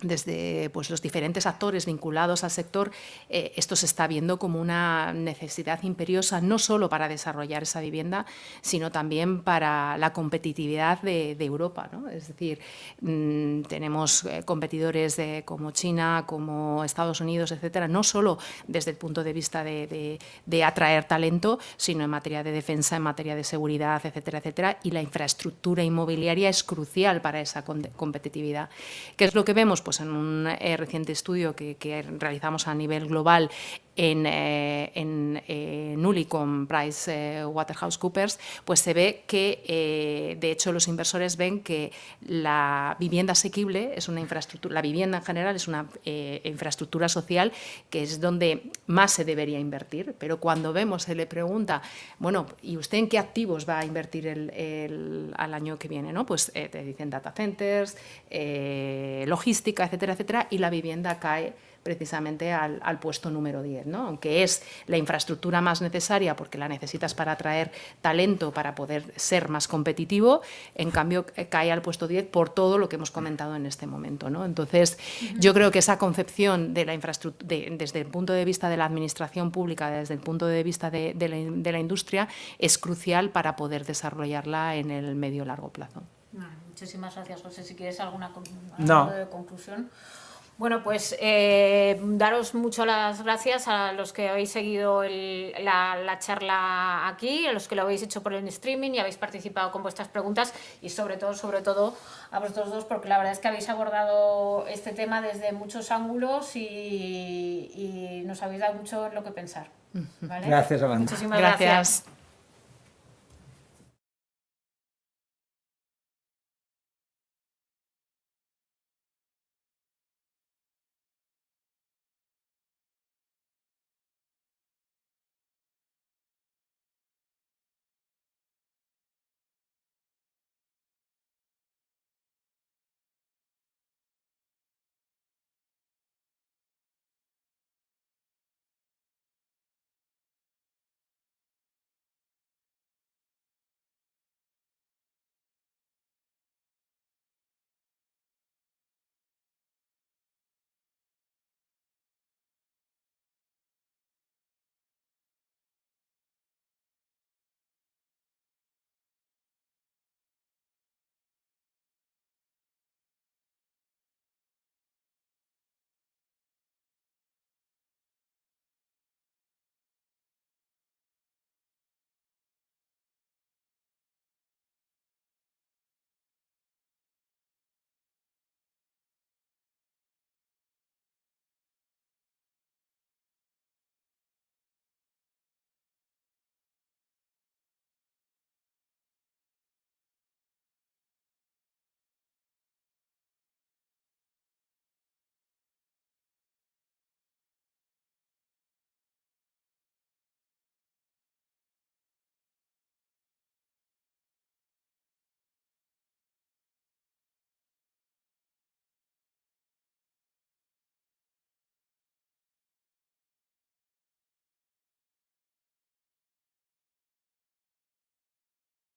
desde pues, los diferentes actores vinculados al sector, esto se está viendo como una necesidad imperiosa, no solo para desarrollar esa vivienda, sino también para la competitividad de Europa, ¿no? Es decir, tenemos competidores como China, como Estados Unidos, etcétera, no solo desde el punto de vista de atraer talento, sino en materia de defensa, en materia de seguridad, etcétera, etcétera, y la infraestructura inmobiliaria es crucial para esa competitividad. ¿Qué es lo que vemos? pues en un reciente estudio que realizamos a nivel global en Nuli con PricewaterhouseCoopers, pues se ve que, de hecho, los inversores ven que la vivienda asequible es una infraestructura, la vivienda en general es una infraestructura social que es donde más se debería invertir, pero cuando vemos, se le pregunta, bueno, ¿y usted en qué activos va a invertir al año que viene? ¿No? Pues te dicen data centers, logística, etcétera, etcétera, y la vivienda cae precisamente al puesto número 10, ¿no? Aunque es la infraestructura más necesaria porque la necesitas para atraer talento, para poder ser más competitivo, en cambio cae al puesto 10 por todo lo que hemos comentado en este momento, ¿no? Entonces, yo creo que esa concepción de la infraestructura, desde el punto de vista de la administración pública, desde el punto de vista de la industria, es crucial para poder desarrollarla en el medio largo plazo. Muchísimas gracias, José. Si quieres alguna No. de conclusión. Bueno, pues daros mucho las gracias a los que habéis seguido la charla aquí, a los que lo habéis hecho por el streaming y habéis participado con vuestras preguntas y sobre todo a vosotros dos, porque la verdad es que habéis abordado este tema desde muchos ángulos y nos habéis dado mucho en lo que pensar. ¿Vale? Gracias, Amanda. Muchísimas gracias.